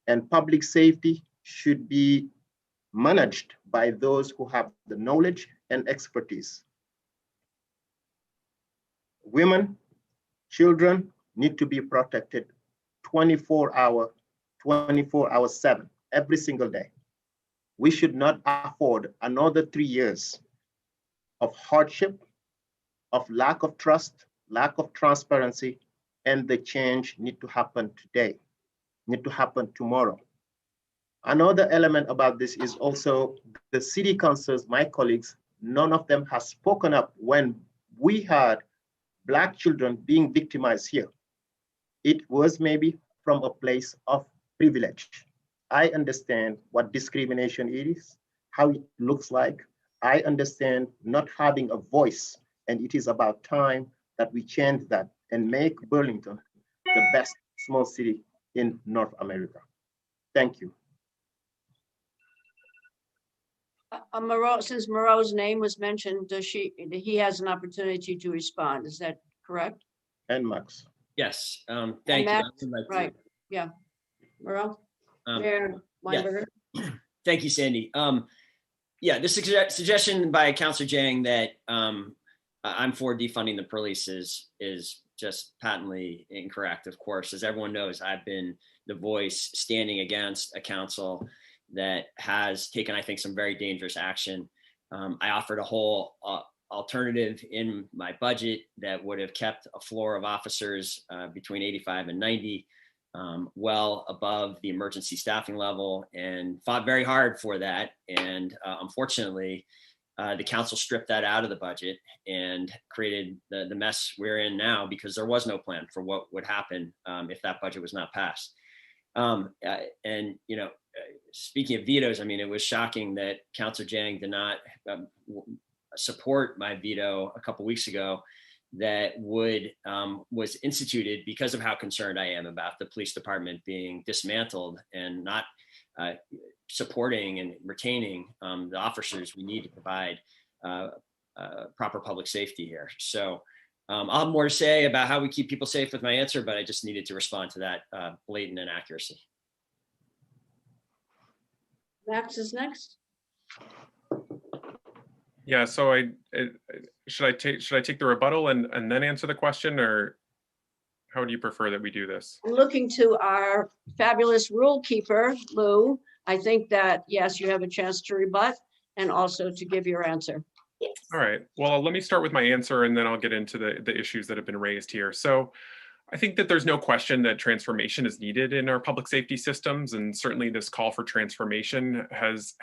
And public safety should be managed by those who have the knowledge and expertise. Women, children need to be protected 24 hours, 7, every single day. We should not afford another 3 years of hardship, of lack of trust, lack of transparency, and the change need to happen today, need to happen tomorrow. Another element about this is also the city councils, my colleagues, none of them has spoken up when we had Black children being victimized here. It was maybe from a place of privilege. I understand what discrimination is, how it looks like. I understand not having a voice, and it is about time that we change that and make Burlington the best small city in North America. Thank you. Since Miro's name was mentioned, he has an opportunity to respond. Is that correct? And Max. Yes, thank you. Max, right, yeah. Miro? Mayor Weinberger? Yeah. Thank you, Sandy. Yeah, this suggestion by Councilor Dieng that I'm for defunding the police is just patently incorrect. Of course, as everyone knows, I've been the voice standing against a council that has taken, I think, some very dangerous action I offered a whole alternative in my budget that would have kept a floor of officers between 85 and 90, well above the emergency staffing level, and fought very hard for that. And unfortunately, the council stripped that out of the budget and created the mess we're in now, because there was no plan for what would happen if that budget was not passed. And, you know, speaking of vetoes, I mean, it was shocking that Councilor Dieng did not support my veto a couple weeks ago that was instituted because of how concerned I am about the police department being dismantled and not supporting and retaining the officers we need to provide proper public safety here. So I'll have more to say about how we keep people safe with my answer, but I just needed to respond to that blatant inaccuracy. Max is next. Yeah, so should I take the rebuttal and then answer the question, or how would you prefer that we do this? Looking to our fabulous rule keeper, Lou, I think that, yes, you have a chance to rebut and also to give your answer. Yes. All right, well, let me start with my answer and then I'll get into the issues that have been raised here. So I think that there's no question that transformation is needed in our public safety systems. And certainly this call for transformation has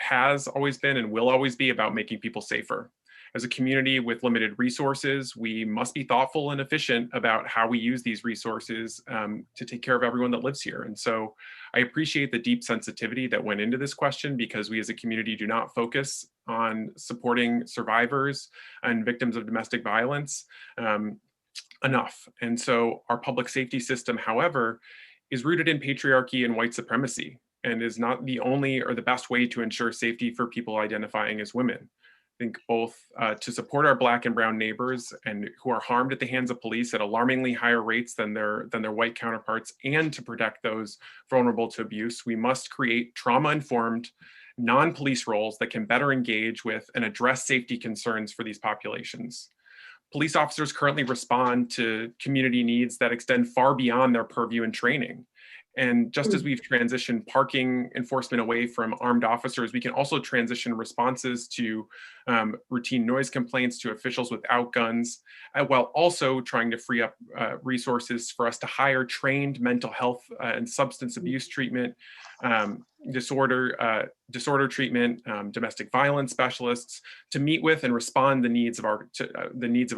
always been and will always be about making people safer. As a community with limited resources, we must be thoughtful and efficient about how we use these resources to take care of everyone that lives here. And so I appreciate the deep sensitivity that went into this question, because we as a community do not focus on supporting survivors and victims of domestic violence enough. And so our public safety system, however, is rooted in patriarchy and white supremacy, and is not the only or the best way to ensure safety for people identifying as women. I think both to support our Black and brown neighbors and who are harmed at the hands of police at alarmingly higher rates than their white counterparts, and to protect those vulnerable to abuse, we must create trauma-informed, non-police roles that can better engage with and address safety concerns for these populations. Police officers currently respond to community needs that extend far beyond their purview and training. And just as we've transitioned parking enforcement away from armed officers, we can also transition responses to routine noise complaints to officials without guns, while also trying to free up resources for us to hire trained mental health and substance abuse treatment, disorder treatment, domestic violence specialists to meet with and respond the needs of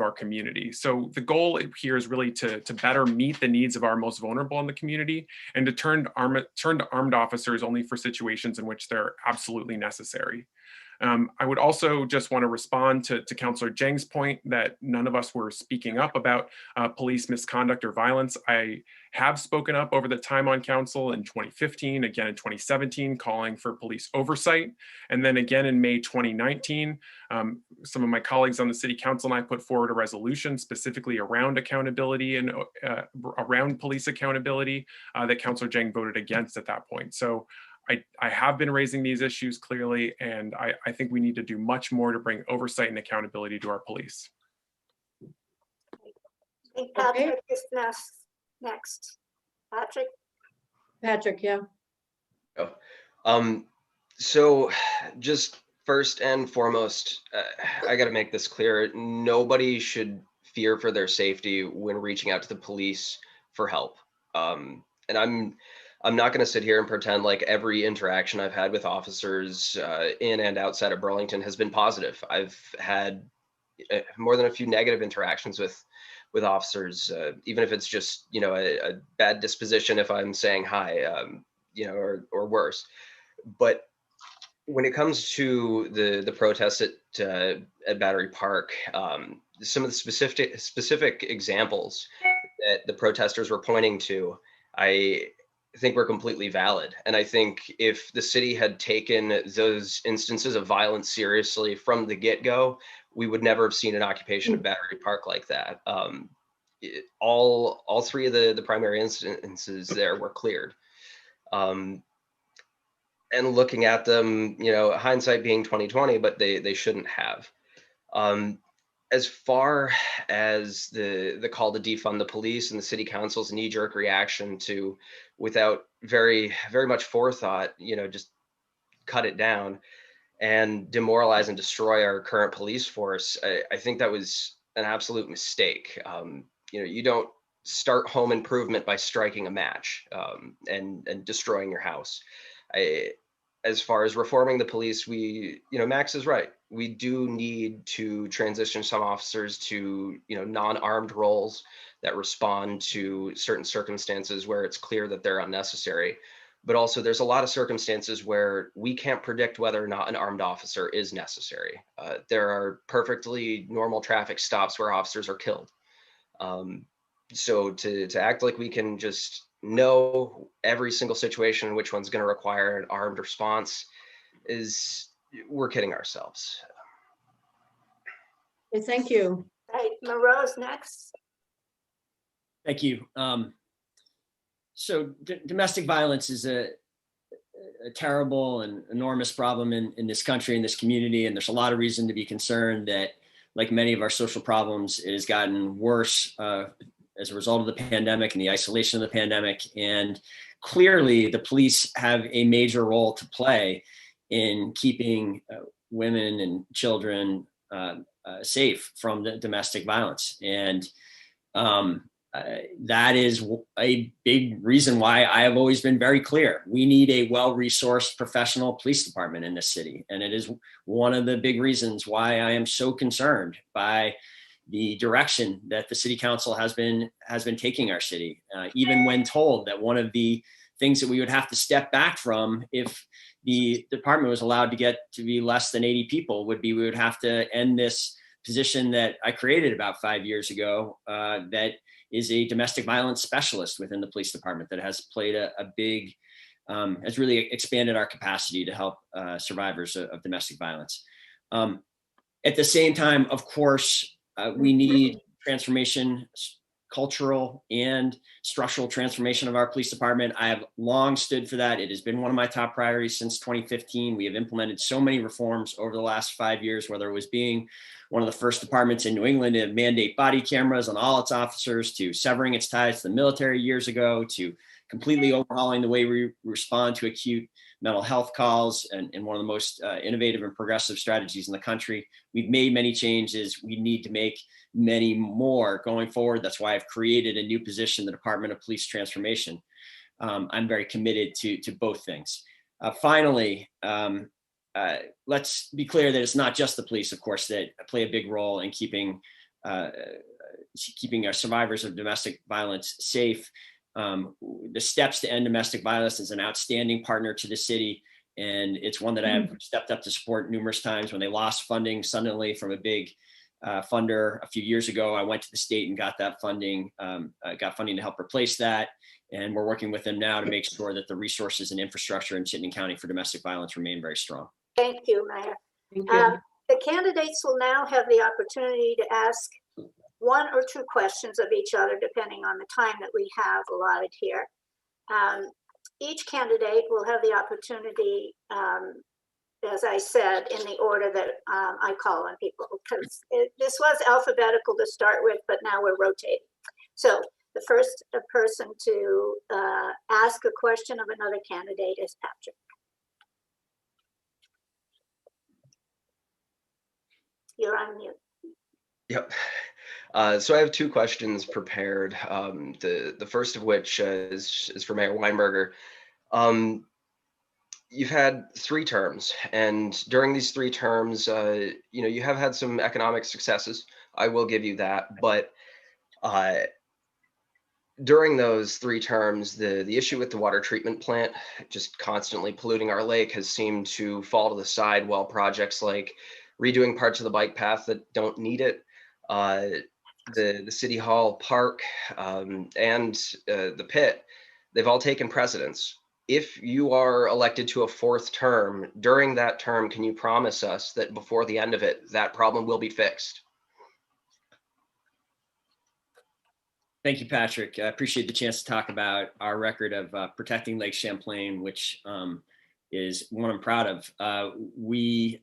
our community. So the goal here is really to better meet the needs of our most vulnerable in the community, and to turn to armed officers only for situations in which they're absolutely necessary. I would also just want to respond to Councilor Dieng's point that none of us were speaking up about police misconduct or violence. I have spoken up over the time on council in 2015, again in 2017, calling for police oversight. And then again in May 2019, some of my colleagues on the city council and I put forward a resolution specifically around accountability and around police accountability that Councilor Dieng voted against at that point. So I have been raising these issues clearly, and I think we need to do much more to bring oversight and accountability to our police. I think Patrick is next. Patrick? Patrick, yeah. So just first and foremost, I got to make this clear. Nobody should fear for their safety when reaching out to the police for help. And I'm not going to sit here and pretend like every interaction I've had with officers in and outside of Burlington has been positive. I've had more than a few negative interactions with officers, even if it's just, you know, a bad disposition if I'm saying hi, you know, or worse. But when it comes to the protests at Battery Park, some of the specific examples that the protesters were pointing to, I think were completely valid. And I think if the city had taken those instances of violence seriously from the get-go, we would never have seen an occupation of Battery Park like that. All three of the primary instances there were cleared. And looking at them, you know, hindsight being 2020, but they shouldn't have. As far as the call to defund the police and the city council's knee-jerk reaction to, without very much forethought, you know, just cut it down. and demoralize and destroy our current police force, I think that was an absolute mistake. You don't start home improvement by striking a match and destroying your house. As far as reforming the police, Max is right. We do need to transition some officers to, non-armed roles that respond to certain circumstances where it's clear that they're unnecessary. But also there's a lot of circumstances where we can't predict whether or not an armed officer is necessary. There are perfectly normal traffic stops where officers are killed. So to act like we can just know every single situation in which one's going to require an armed response we're kidding ourselves. Okay, thank you. Right, Miro's next. Thank you. So domestic violence is a terrible and enormous problem in this country, in this community, and there's a lot of reason to be concerned that, like many of our social problems, it has gotten worse as a result of the pandemic and the isolation of the pandemic. And clearly, the police have a major role to play in keeping women and children safe from the domestic violence. And that is a big reason why I have always been very clear. We need a well-resourced professional police department in this city. And it is one of the big reasons why I am so concerned by the direction that the city council has been taking our city, even when told that one of the things that we would have to step back from if the department was allowed to get to be less than 80 people would be we would have to end this position that I created about 5 years ago that is a domestic violence specialist within the police department that has played a big, has really expanded our capacity to help survivors of domestic violence. At the same time, of course, we need transformation, cultural and structural transformation of our police department. I have long stood for that. It has been one of my top priorities since 2015. We have implemented so many reforms over the last 5 years, whether it was being one of the first departments in New England to mandate body cameras on all its officers, to severing its ties to the military years ago, to completely overhauling the way we respond to acute mental health calls, and one of the most innovative and progressive strategies in the country. We've made many changes. We need to make many more going forward. That's why I've created a new position, the Department of Police Transformation. I'm very committed to both things. Finally, let's be clear that it's not just the police, of course, that play a big role in keeping our survivors of domestic violence safe. The steps to end domestic violence is an outstanding partner to the city, and it's one that I have stepped up to support numerous times. When they lost funding suddenly from a big funder a few years ago, I went to the state and got that funding, got funding to help replace that. And we're working with them now to make sure that the resources and infrastructure in Chittenden County for domestic violence remain very strong. Thank you, Mayor. Thank you. The candidates will now have the opportunity to ask 1 or 2 questions of each other, depending on the time that we have allotted here. Each candidate will have the opportunity, as I said, in the order that I call on people, because this was alphabetical to start with, but now we're rotating. So the first person to ask a question of another candidate is Patrick. You're on mute. Yep. So I have 2 questions prepared. The first of which is for Mayor Weinberger. You've had 3 terms, and during these 3 terms, you have had some economic successes. I will give you that, but during those 3 terms, the issue with the water treatment plant just constantly polluting our lake has seemed to fall to the side, while projects like redoing parts of the bike path that don't need it, the City Hall Park, and the pit, they've all taken precedence. If you are elected to a 4th term, during that term, can you promise us that before the end of it, that problem will be fixed? Thank you, Patrick. I appreciate the chance to talk about our record of protecting Lake Champlain, which is one I'm proud of. We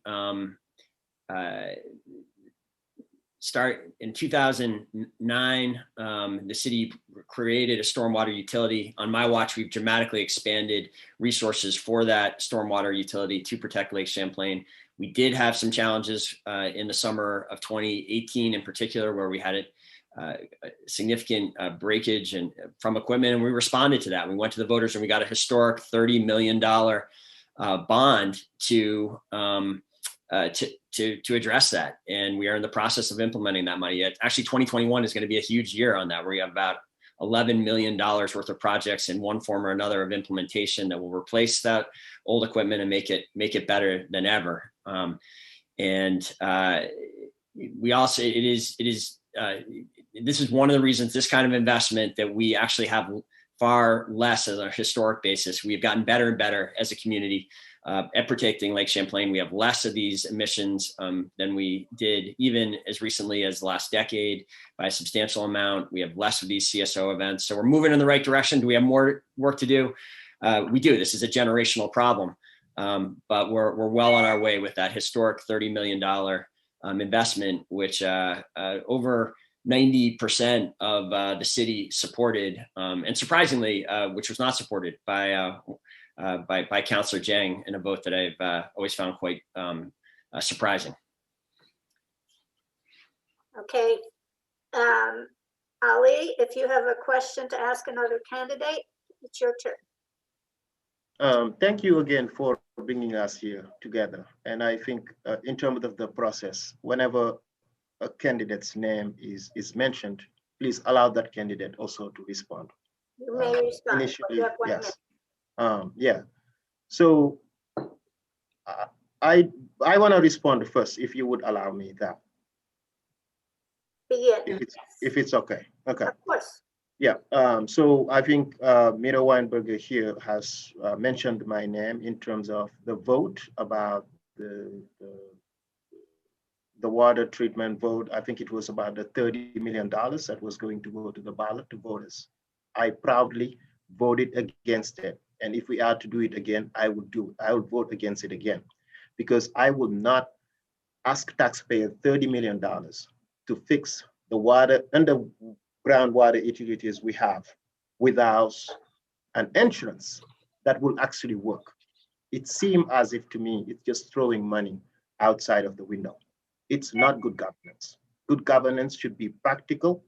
start in 2009, the city created a stormwater utility. On my watch, we've dramatically expanded resources for that stormwater utility to protect Lake Champlain. We did have some challenges in the summer of 2018 in particular, where we had a significant breakage and from equipment, and we responded to that. We went to the voters and we got a historic $30 million bond to address that. And we are in the process of implementing that money. Actually, 2021 is going to be a huge year on that. We have about $11 million worth of projects in one form or another of implementation that will replace that old equipment and make it better than ever. We also, this is one of the reasons this kind of investment that we actually have far less as a historic basis. We've gotten better and better as a community at protecting Lake Champlain. We have less of these emissions than we did even as recently as the last decade by a substantial amount. We have less of these CSO events. So we're moving in the right direction. Do we have more work to do? We do. This is a generational problem, but we're well on our way with that historic $30 million investment, which over 90% of the city supported, and surprisingly, which was not supported by Councillor Dieng in a vote that I've always found quite surprising. Okay. Ali, if you have a question to ask another candidate, it's your turn. Thank you again for bringing us here together. And I think in terms of the process, whenever a candidate's name is mentioned, please allow that candidate also to respond. You may respond. Initially, You have 1 yes. minute. Yeah. So I want to respond first, if you would allow me that. Begin. If it's okay. Okay. Of course. Yeah. So I think Miro Weinberger here has mentioned my name in terms of the vote about the water treatment vote. I think it was about the $30 million that was going to go to the ballot to voters. I proudly voted against it. And if we are to do it again, I would vote against it again, because I will not ask taxpayers $30 million to fix the water and the groundwater utilities we have without an insurance that will actually work. It seems as if, to me, it's just throwing money outside of the window. It's not good governance. Good governance should be practical.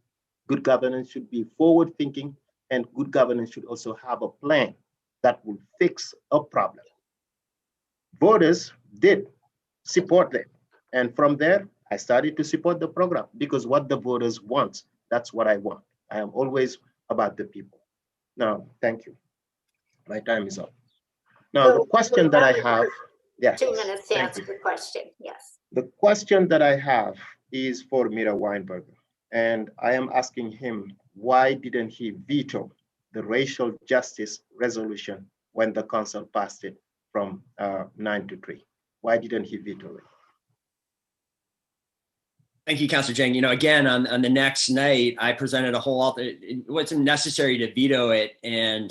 Good governance should be forward-thinking, and good governance should also have a plan that will fix a problem. Voters did support it. And from there, I started to support the program, because what the voters want, that's what I want. I am always about the people. Now, thank you. My time is up. Now, the question that I have, yes. 2 minutes to answer the question, yes. The question that I have is for Miro Weinberger, and I am asking him, why didn't he veto the racial justice resolution when the council passed it from 9-3? Why didn't he veto it? Thank you, Councillor Dieng. You know, again, on the next night, I presented a whole, it wasn't necessary to veto it and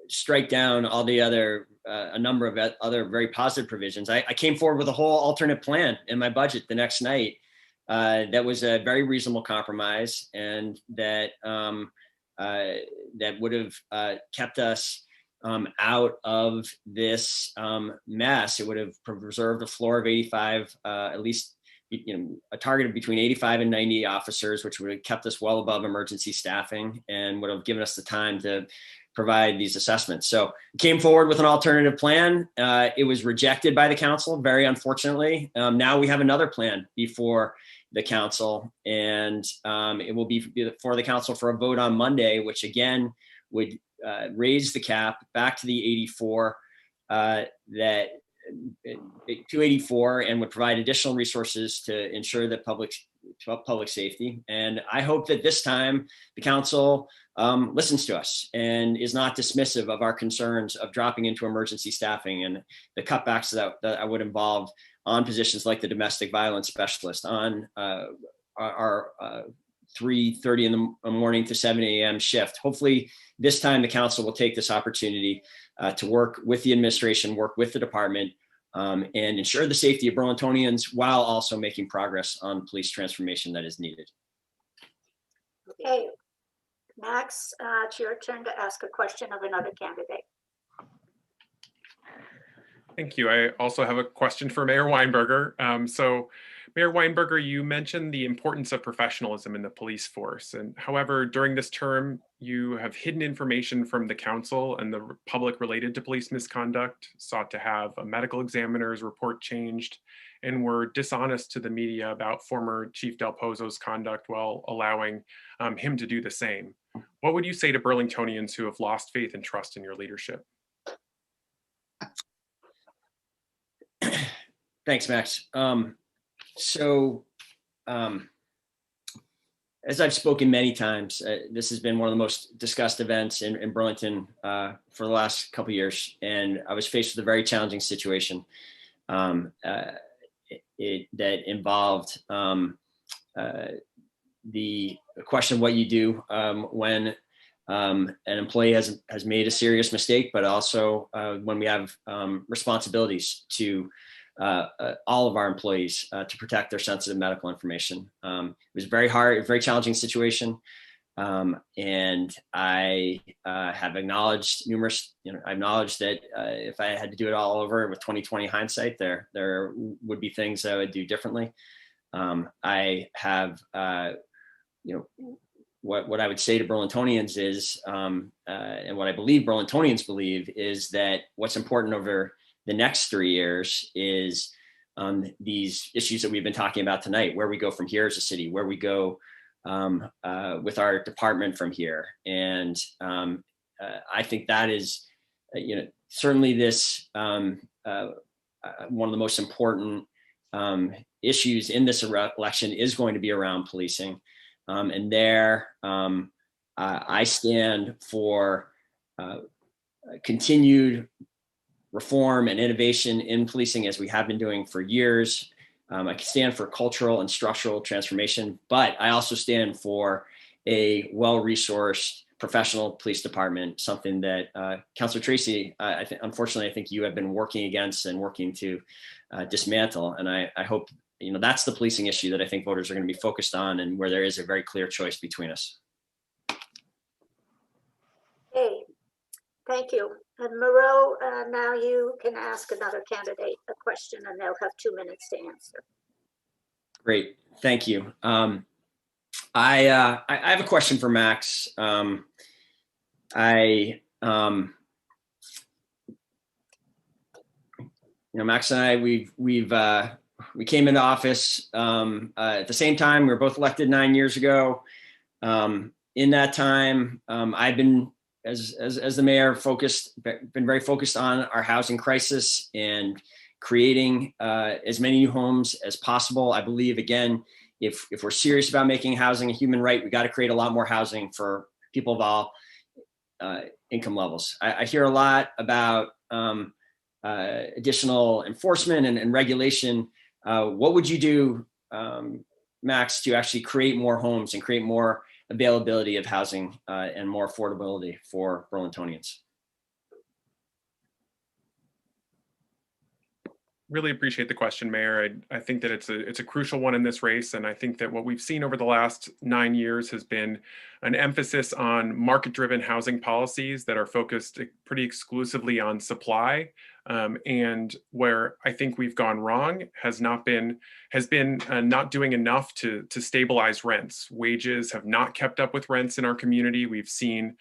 strike down all the other, a number of other very positive provisions. I came forward with a whole alternate plan in my budget the next night that was a very reasonable compromise, and that that would have kept us out of this mess. It would have preserved a floor of 85, at least, you know, a target of between 85 and 90 officers, which would have kept us well above emergency staffing and would have given us the time to provide these assessments. So came forward with an alternative plan. It was rejected by the council, very unfortunately. Now we have another plan before the council, and it will be for the council for a vote on Monday, which again would raise the cap back to the 84, that 284, and would provide additional resources to ensure that public safety. And I hope that this time the council listens to us and is not dismissive of our concerns of dropping into emergency staffing and the cutbacks that I would involve on positions like the domestic violence specialist, on our 3:30 in the morning to 7 a.m. shift. Hopefully this time the council will take this opportunity to work with the administration, work with the department, and ensure the safety of Burlingtonians while also making progress on police transformation that is needed. Okay, Max, it's your turn to ask a question of another candidate. Thank you. I also have a question for Mayor Weinberger. So Mayor Weinberger, you mentioned the importance of professionalism in the police force. And however, during this term, you have hidden information from the council and the public related to police misconduct, sought to have a medical examiner's report changed, and were dishonest to the media about former Chief Del Pozo's conduct while allowing him to do the same. What would you say to Burlingtonians who have lost faith and trust in your leadership? Thanks, Max. As I've spoken many times, this has been one of the most discussed events in Burlington for the last couple of years, and I was faced with a very challenging situation that involved the question of what you do when an employee has made a serious mistake, but also when we have responsibilities to all of our employees to protect their sensitive medical information. It was very hard, very challenging situation. And I have acknowledged I acknowledged that if I had to do it all over with 2020 hindsight, there would be things that I would do differently. I have, what I would say to Burlingtonians is, and what I believe Burlingtonians believe is that what's important over the next 3 years is these issues that we've been talking about tonight, where we go from here as a city, where we go with our department from here. And I think that is, certainly this one of the most important issues in this election is going to be around policing. And there, I stand for continued reform and innovation in policing, as we have been doing for years. I stand for cultural and structural transformation, but I also stand for a well-resourced professional police department, something that Councilor Tracy, unfortunately, I think you have been working against and working to dismantle. And I hope, that's the policing issue that I think voters are going to be focused on, and where there is a very clear choice between us. Okay, thank you. And Miro, now you can ask another candidate a question and they'll have 2 minutes to answer. Great, thank you. I have a question for Max. Max and I, we came into office at the same time. We were both elected 9 years ago. In that time, I've been, as the mayor, been very focused on our housing crisis and creating as many new homes as possible. I believe, again, if we're serious about making housing a human right, we got to create a lot more housing for people of all income levels. I hear a lot about additional enforcement and regulation. What would you do, Max, to actually create more homes and create more availability of housing and more affordability for Burlingtonians? Really appreciate the question, Mayor. I think that it's a crucial one in this race. And I think that what we've seen over the last 9 years has been an emphasis on market-driven housing policies that are focused pretty exclusively on supply. And where I think we've gone wrong has been not doing enough to stabilize rents. Wages have not kept up with rents in our community. We've seen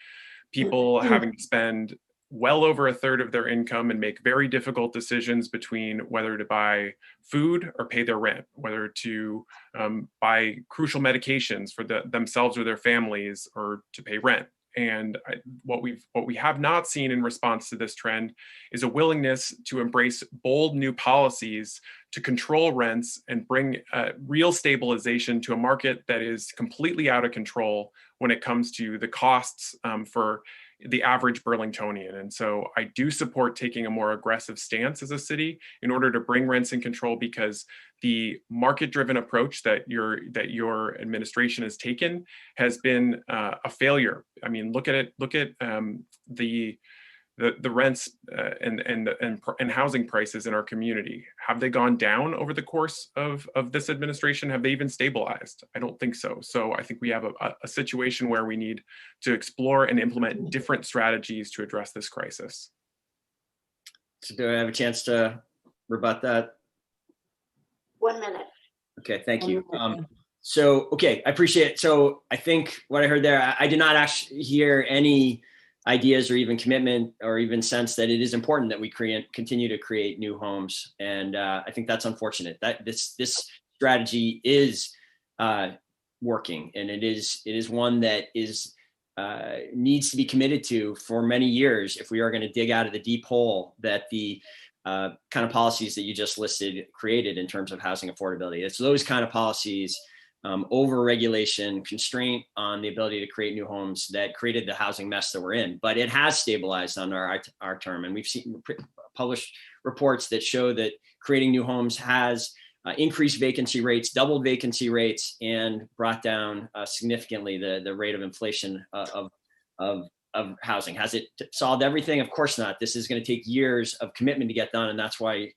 people having to spend well over a third of their income and make very difficult decisions between whether to buy food or pay their rent, whether to buy crucial medications for themselves or their families, or to pay rent. And what we have not seen in response to this trend is a willingness to embrace bold new policies to control rents and bring real stabilization to a market that is completely out of control when it comes to the costs for the average Burlingtonian. And so I do support taking a more aggressive stance as a city in order to bring rents in control, because the market-driven approach that your administration has taken has been a failure. I mean, look at the rents and housing prices in our community. Have they gone down over the course of this administration? Have they even stabilized? I don't think so. So I think we have a situation where we need to explore and implement different strategies to address this crisis. So do I have a chance to rebut that? 1 minute. Okay, thank you. Okay. So, okay, I appreciate it. So I think what I heard there, I did not actually hear any ideas or even commitment or even sense that it is important that we continue to create new homes. And I think that's unfortunate that this strategy is working, and it is one that is needs to be committed to for many years if we are going to dig out of the deep hole that the kind of policies that you just listed created in terms of housing affordability. It's those kind of policies, over regulation, constraint on the ability to create new homes that created the housing mess that we're in. But it has stabilized under our term, and we've seen published reports that show that creating new homes has increased vacancy rates, doubled vacancy rates, and brought down significantly the rate of inflation of housing. Has it solved everything? Of course not. This is going to take years of commitment to get done, and that's why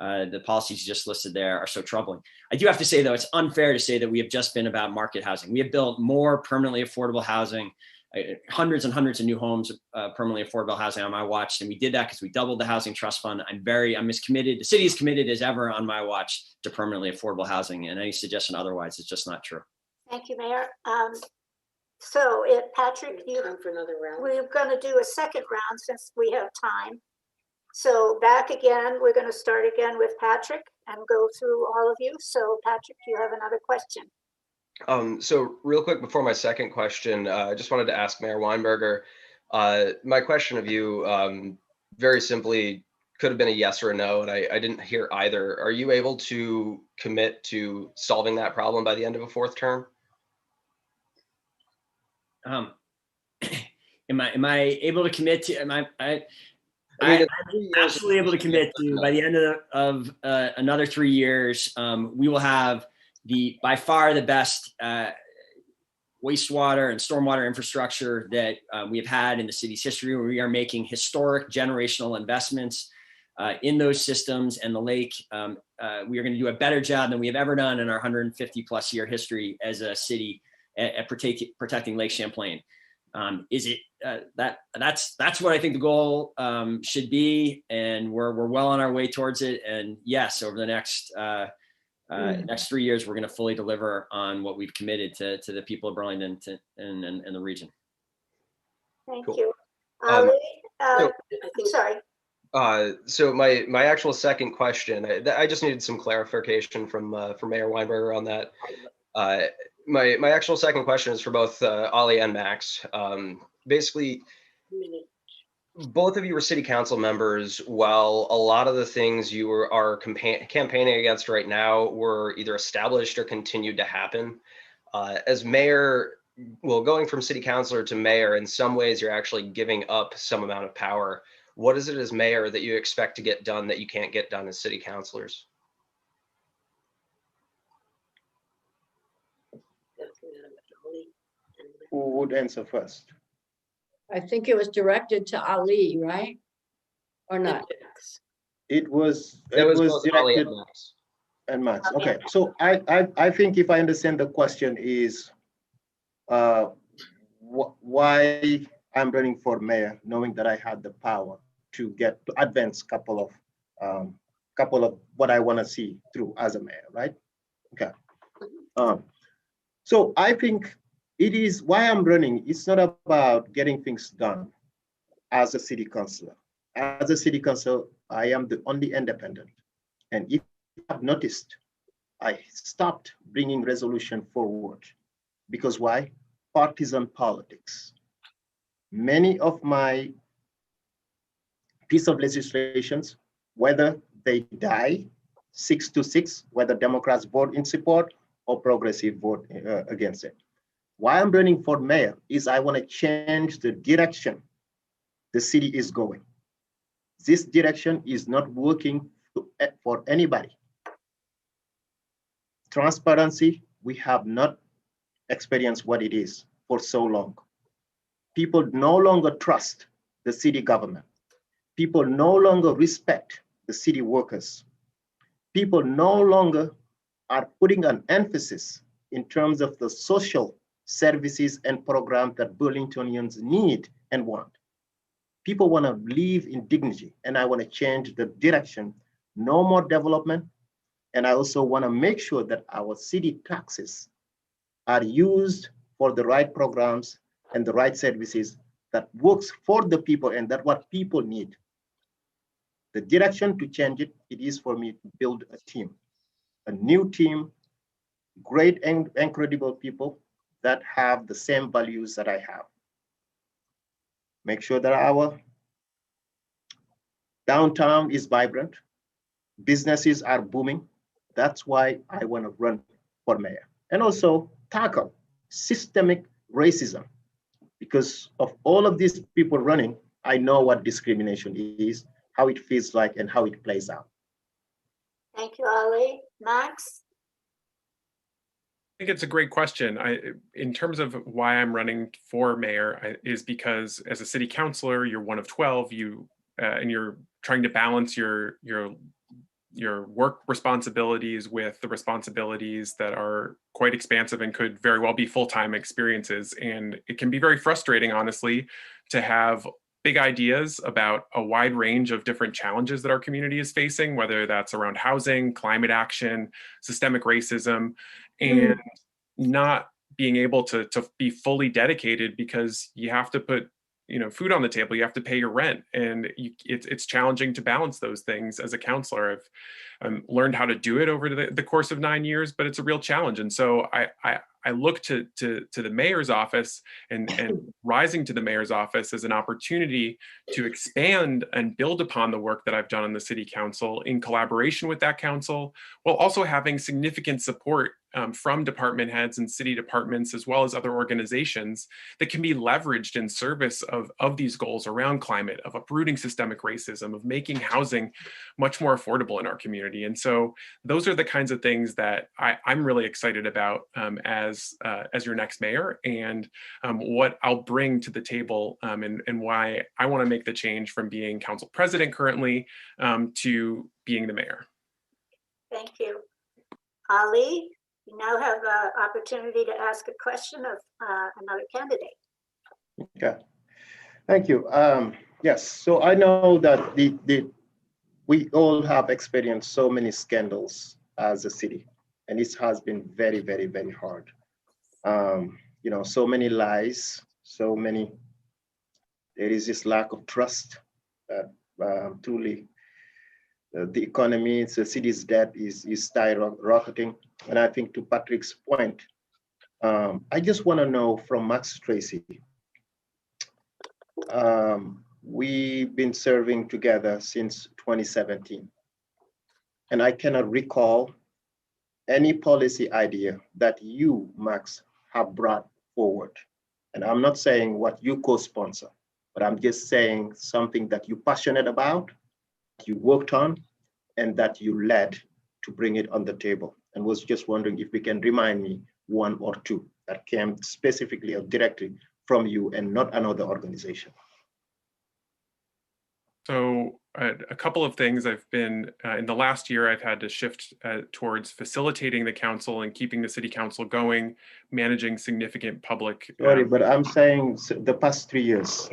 the policies you just listed there are so troubling. I do have to say, though, it's unfair to say that we have just been about market housing. We have built more permanently affordable housing, hundreds and hundreds of new homes, permanently affordable housing on my watch. And we did that because we doubled the housing trust fund. I'm as committed, the city is committed as ever on my watch to permanently affordable housing, and any suggestion otherwise is just not true. Thank you, Mayor. So Patrick, Time for another round. we're going to do a second round since we have time. So back again, we're going to start again with Patrick and go through all of you. So Patrick, you have another question. So real quick before my second question, I just wanted to ask Mayor Weinberger, my question of you very simply could have been a yes or a no, and I didn't hear either. Are you able to commit to solving that problem by the end of a fourth term? Am I able to commit to? I'm absolutely able to commit to by the end of another 3 years, we will have by far the best wastewater and stormwater infrastructure that we have had in the city's history. We are making historic generational investments in those systems and the lake. We are going to do a better job than we have ever done in our 150 plus year history as a city at protecting Lake Champlain. Is it that's what I think the goal should be, and we're well on our way towards it. And yes, over the next 3 years, we're going to fully deliver on what we've committed to the people of Burlington and the region. Thank Cool. you. Ali, I think sorry. So my actual second question, I just needed some clarification from Mayor Weinberger on that. My actual second question is for both Ali and Max. Basically, both of you were city council members. While a lot of the things you are campaigning against right now were either established or continued to happen, as mayor, well, going from city councilor to mayor, in some ways you're actually giving up some amount of power. What is it as mayor that you expect to get done that you can't get done as city councilors? Who would answer first? I think it was directed to Ali, right? Or not? It was both Ali directed and Max. and Max. Okay, so I think if I understand the question is why I'm running for mayor, knowing that I had the power to advance couple of what I want to see through as a mayor, right? Okay. So I think it is why I'm running. It's not about getting things done as a city councilor. As a city councilor, I am the only independent. And if you have noticed, I stopped bringing resolution forward. Because why? Partisan politics. Many of my piece of legislations, whether they die 6-6, whether Democrats vote in support or progressive vote against it. Why I'm running for mayor is I want to change the direction the city is going. This direction is not working for anybody. Transparency, we have not experienced what it is for so long. People no longer trust the city government. People no longer respect the city workers. People no longer are putting an emphasis in terms of the social services and programs that Burlingtonians need and want. People want to live in dignity, and I want to change the direction. No more development. And I also want to make sure that our city taxes are used for the right programs and the right services that works for the people and that what people need. The direction to change it, it is for me to build a team, a new team, great and incredible people that have the same values that I have. Make sure that our downtown is vibrant, businesses are booming. That's why I want to run for mayor. And also tackle systemic racism. Because of all of these people running, I know what discrimination is, how it feels like, and how it plays out. Thank you, Ali. Max? I think it's a great question. In terms of why I'm running for mayor, is because as a city councilor, you're one of 12. And you're trying to balance your work responsibilities with the responsibilities that are quite expansive and could very well be full-time experiences. And it can be very frustrating, honestly, to have big ideas about a wide range of different challenges that our community is facing, whether that's around housing, climate action, systemic racism, and not being able to be fully dedicated because you have to put food on the table, you have to pay your rent, and it's challenging to balance those things. As a counselor, I've learned how to do it over the course of 9 years, but it's a real challenge. And so I look to the mayor's office and rising to the mayor's office as an opportunity to expand and build upon the work that I've done on the city council in collaboration with that council, while also having significant support from department heads and city departments, as well as other organizations that can be leveraged in service of these goals around climate, of uprooting systemic racism, of making housing much more affordable in our community. And so those are the kinds of things that I'm really excited about as your next mayor, and what I'll bring to the table, and why I want to make the change from being council president currently to being the mayor. Thank you. Ali, you now have an opportunity to ask a question of another candidate. Okay, thank you. Yes, so I know that we all have experienced so many scandals as a city, and it has been very, very, very hard. So many lies, there is this lack of trust that truly the economy, the city's debt is skyrocketing. And I think to Patrick's point, I just want to know from Max Tracy, we've been serving together since 2017. And I cannot recall any policy idea that you, Max, have brought forward. And I'm not saying what you co-sponsor, but I'm just saying something that you're passionate about, you worked on, and that you led to bring it on the table. And was just wondering if we can remind me one or two that came specifically or directly from you and not another organization. So a couple of things. I've been, in the last year, I've had to shift towards facilitating the council and keeping the city council going, managing significant public. Sorry, but I'm saying the past 3 years.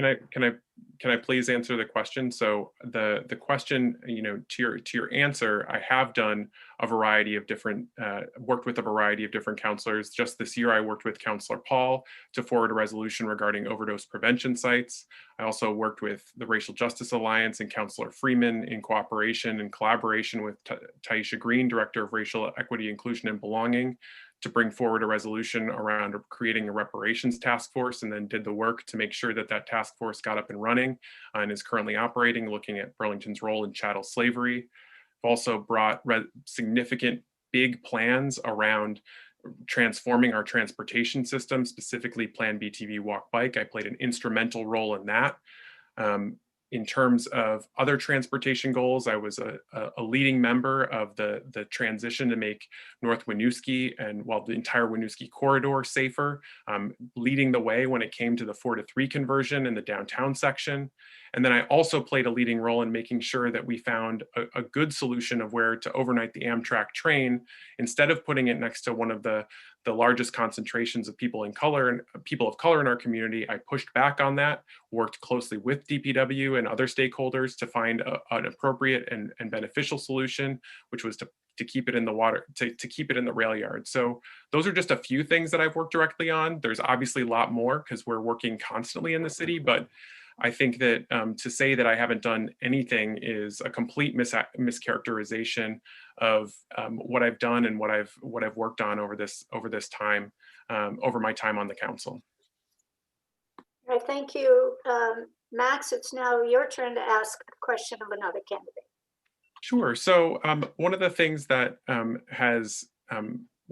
Can I please answer the question? So the question, to your answer, I have done a variety of different, worked with a variety of different counselors. Just this year, I worked with Councillor Paul to forward a resolution regarding overdose prevention sites. I also worked with the Racial Justice Alliance and Councillor Freeman in cooperation and collaboration with Taisha Green, Director of Racial Equity, Inclusion, and Belonging, to bring forward a resolution around creating a reparations task force, and then did the work to make sure that that task force got up and running and is currently operating, looking at Burlington's role in chattel slavery. I've also brought significant big plans around transforming our transportation system, specifically Plan BTV Walk Bike. I played an instrumental role in that. In terms of other transportation goals, I was a leading member of the transition to make North Winooski and the entire Winooski corridor safer, leading the way when it came to the 4-to-3 conversion in the downtown section. And then I also played a leading role in making sure that we found a good solution of where to overnight the Amtrak train. Instead of putting it next to one of the largest concentrations of people of color in our community, I pushed back on that, worked closely with DPW and other stakeholders to find an appropriate and beneficial solution, which was to keep it in the water, to keep it in the rail yard. So those are just a few things that I've worked directly on. There's obviously a lot more because we're working constantly in the city, but I think that to say that I haven't done anything is a complete mischaracterization of what I've done and what I've worked on over this time, over my time on the council. All right, thank you. Max, it's now your turn to ask a question of another candidate. Sure. So one of the things that one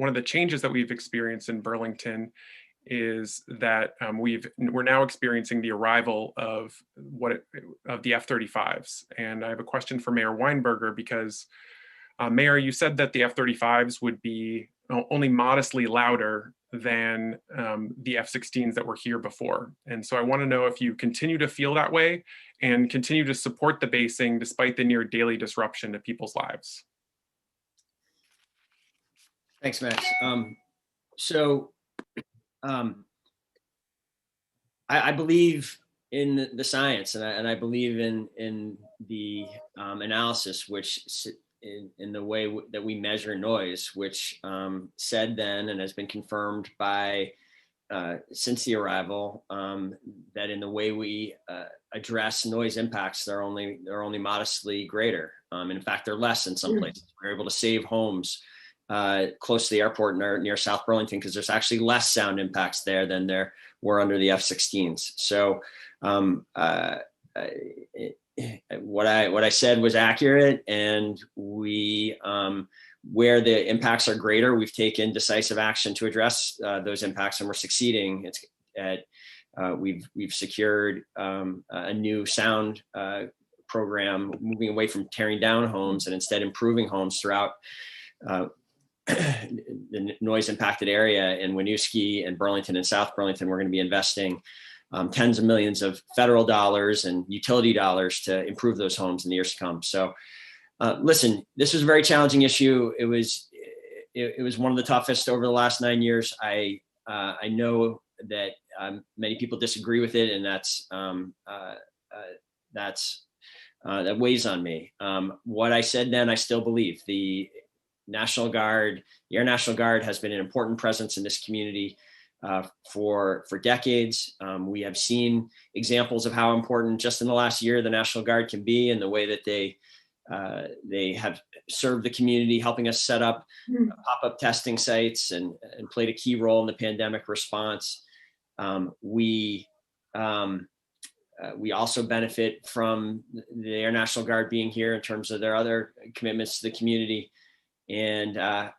of the changes that we've experienced in Burlington is that we're now experiencing the arrival of the F-35s. And I have a question for Mayor Weinberger because Mayor, you said that the F-35s would be only modestly louder than the F-16s that were here before. And so I want to know if you continue to feel that way and continue to support the basing despite the near daily disruption to people's lives. Thanks, Max. I believe in the science, and I believe in the analysis, which in the way that we measure noise, which said then and has been confirmed by since the arrival, that in the way we address noise impacts, they're only modestly greater. And in fact, they're less in some places. We're able to save homes close to the airport near South Burlington because there's actually less sound impacts there than there were under the F-16s. So what I said was accurate, and we where the impacts are greater, we've taken decisive action to address those impacts, and we're succeeding. We've secured a new sound program, moving away from tearing down homes and instead improving homes throughout the noise impacted area in Winooski and Burlington and South Burlington. We're going to be investing tens of millions of federal dollars and utility dollars to improve those homes in the years to come. So listen, this was a very challenging issue. It was one of the toughest over the last 9 years. I know that many people disagree with it, and that weighs on me. What I said then, I still believe. The National Guard, the Air National Guard, has been an important presence in this community for decades. We have seen examples of how important just in the last year the National Guard can be, and the way that they have served the community, helping us set up pop-up testing sites and played a key role in the pandemic response. We also benefit from the Air National Guard being here in terms of their other commitments to the community. And that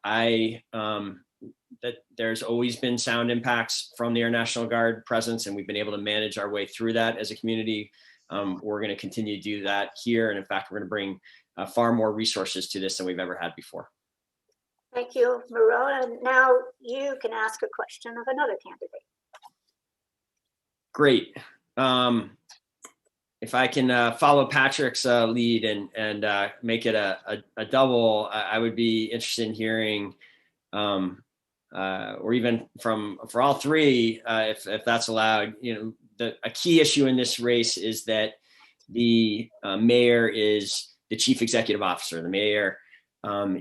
there's always been sound impacts from the Air National Guard presence, and we've been able to manage our way through that as a community. We're going to continue to do that here. And in fact, we're going to bring far more resources to this than we've ever had before. Thank you, Miro. And now you can ask a question of another candidate. Great. If I can follow Patrick's lead and make it a double, I would be interested in hearing, or even for all three, if that's allowed. You know, a key issue in this race is that the mayor is the chief executive officer. The mayor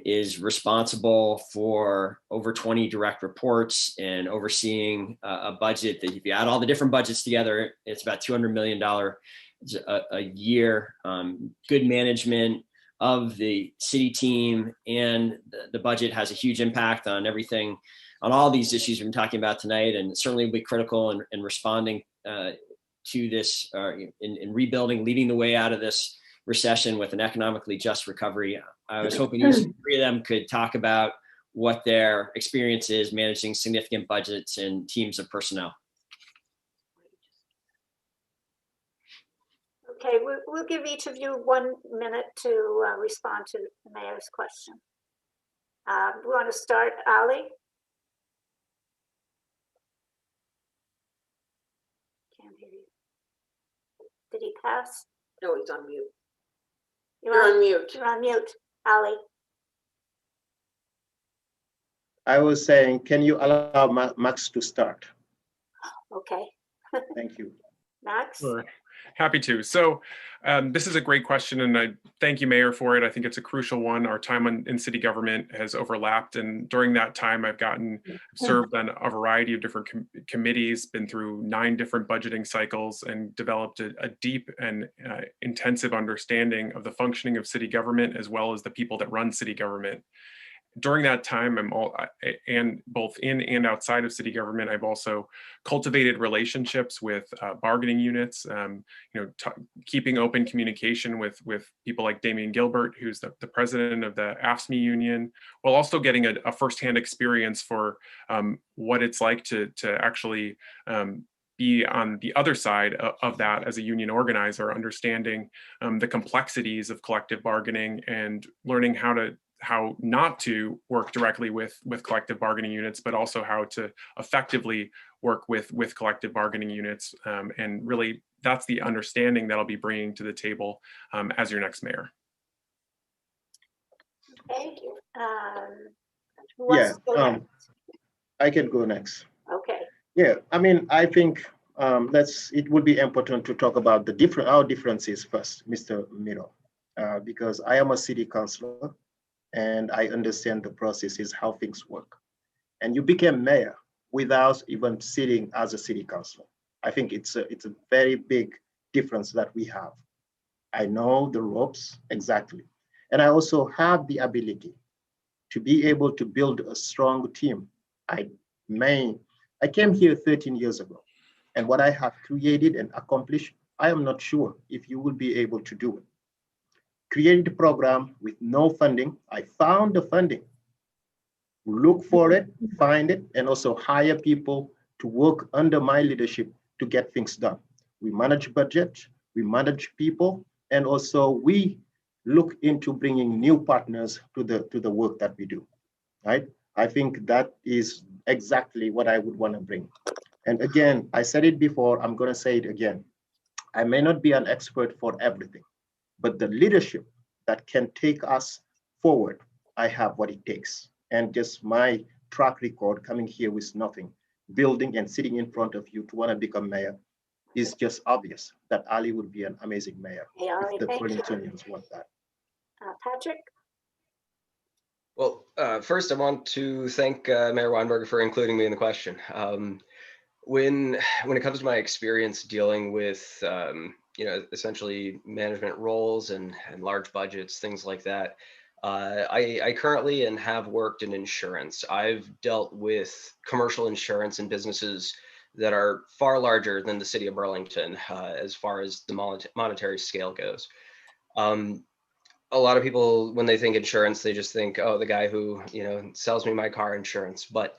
is responsible for over 20 direct reports and overseeing a budget that, if you add all the different budgets together, it's about $200 million a year. Good management of the city team and the budget has a huge impact on everything, on all these issues we've been talking about tonight, and certainly will be critical in responding to this, in rebuilding, leading the way out of this recession with an economically just recovery. I was hoping each three of them could talk about what their experience is managing significant budgets and teams of personnel. Okay, we'll give each of you 1 minute to respond to the mayor's question. We want to start, Ali. Can't hear you. Did he pass? No, he's on mute. You're You're on mute. You're on mute, Ali. I was saying, can you allow Max to start? Okay, Thank you. Max? Sure. Happy to. So this is a great question, and I thank you, Mayor, for it. I think it's a crucial one. Our time in city government has overlapped, and during that time, I've served on a variety of different committees, been through 9 different budgeting cycles, and developed a deep and intensive understanding of the functioning of city government, as well as the people that run city government. During that time, and both in and outside of city government, I've also cultivated relationships with bargaining units, keeping open communication with people like Damian Gilbert, who's the president of the AFSCME union, while also getting a firsthand experience for what it's like to actually be on the other side of that as a union organizer, understanding the complexities of collective bargaining and learning how not to work directly with collective bargaining units, but also how to effectively work with collective bargaining units. And really, that's the understanding that I'll be bringing to the table as your next mayor. Thank you. Who wants to go next? I can go next. Okay. Yeah, I mean, I think it would be important to talk about our differences first, Mr. Miro, because I am a city councilor, and I understand the processes, how things work. And you became mayor without even sitting as a city councilor. I think it's a very big difference that we have. I know the ropes exactly. And I also have the ability to be able to build a strong team. I came here 13 years ago, and what I have created and accomplished, I am not sure if you will be able to do it. Created a program with no funding. I found the funding, look for it, find it, and also hire people to work under my leadership to get things done. We manage budget, we manage people, and also we look into bringing new partners to the work that we do, right? I think that is exactly what I would want to bring. And again, I said it before, I'm going to say it again. I may not be an expert for everything, but the leadership that can take us forward, I have what it takes. And just my track record coming here with nothing, building and sitting in front of you to want to become mayor is just obvious that Ali would be an amazing mayor if the Burlingtonians want that. Patrick? Well, first I want to thank Mayor Weinberger for including me in the question. When it comes to my experience dealing with essentially management roles and large budgets, things like that, I currently and have worked in insurance. I've dealt with commercial insurance and businesses that are far larger than the city of Burlington as far as the monetary scale goes. A lot of people, when they think insurance, they just think, oh, the guy who sells me my car insurance. But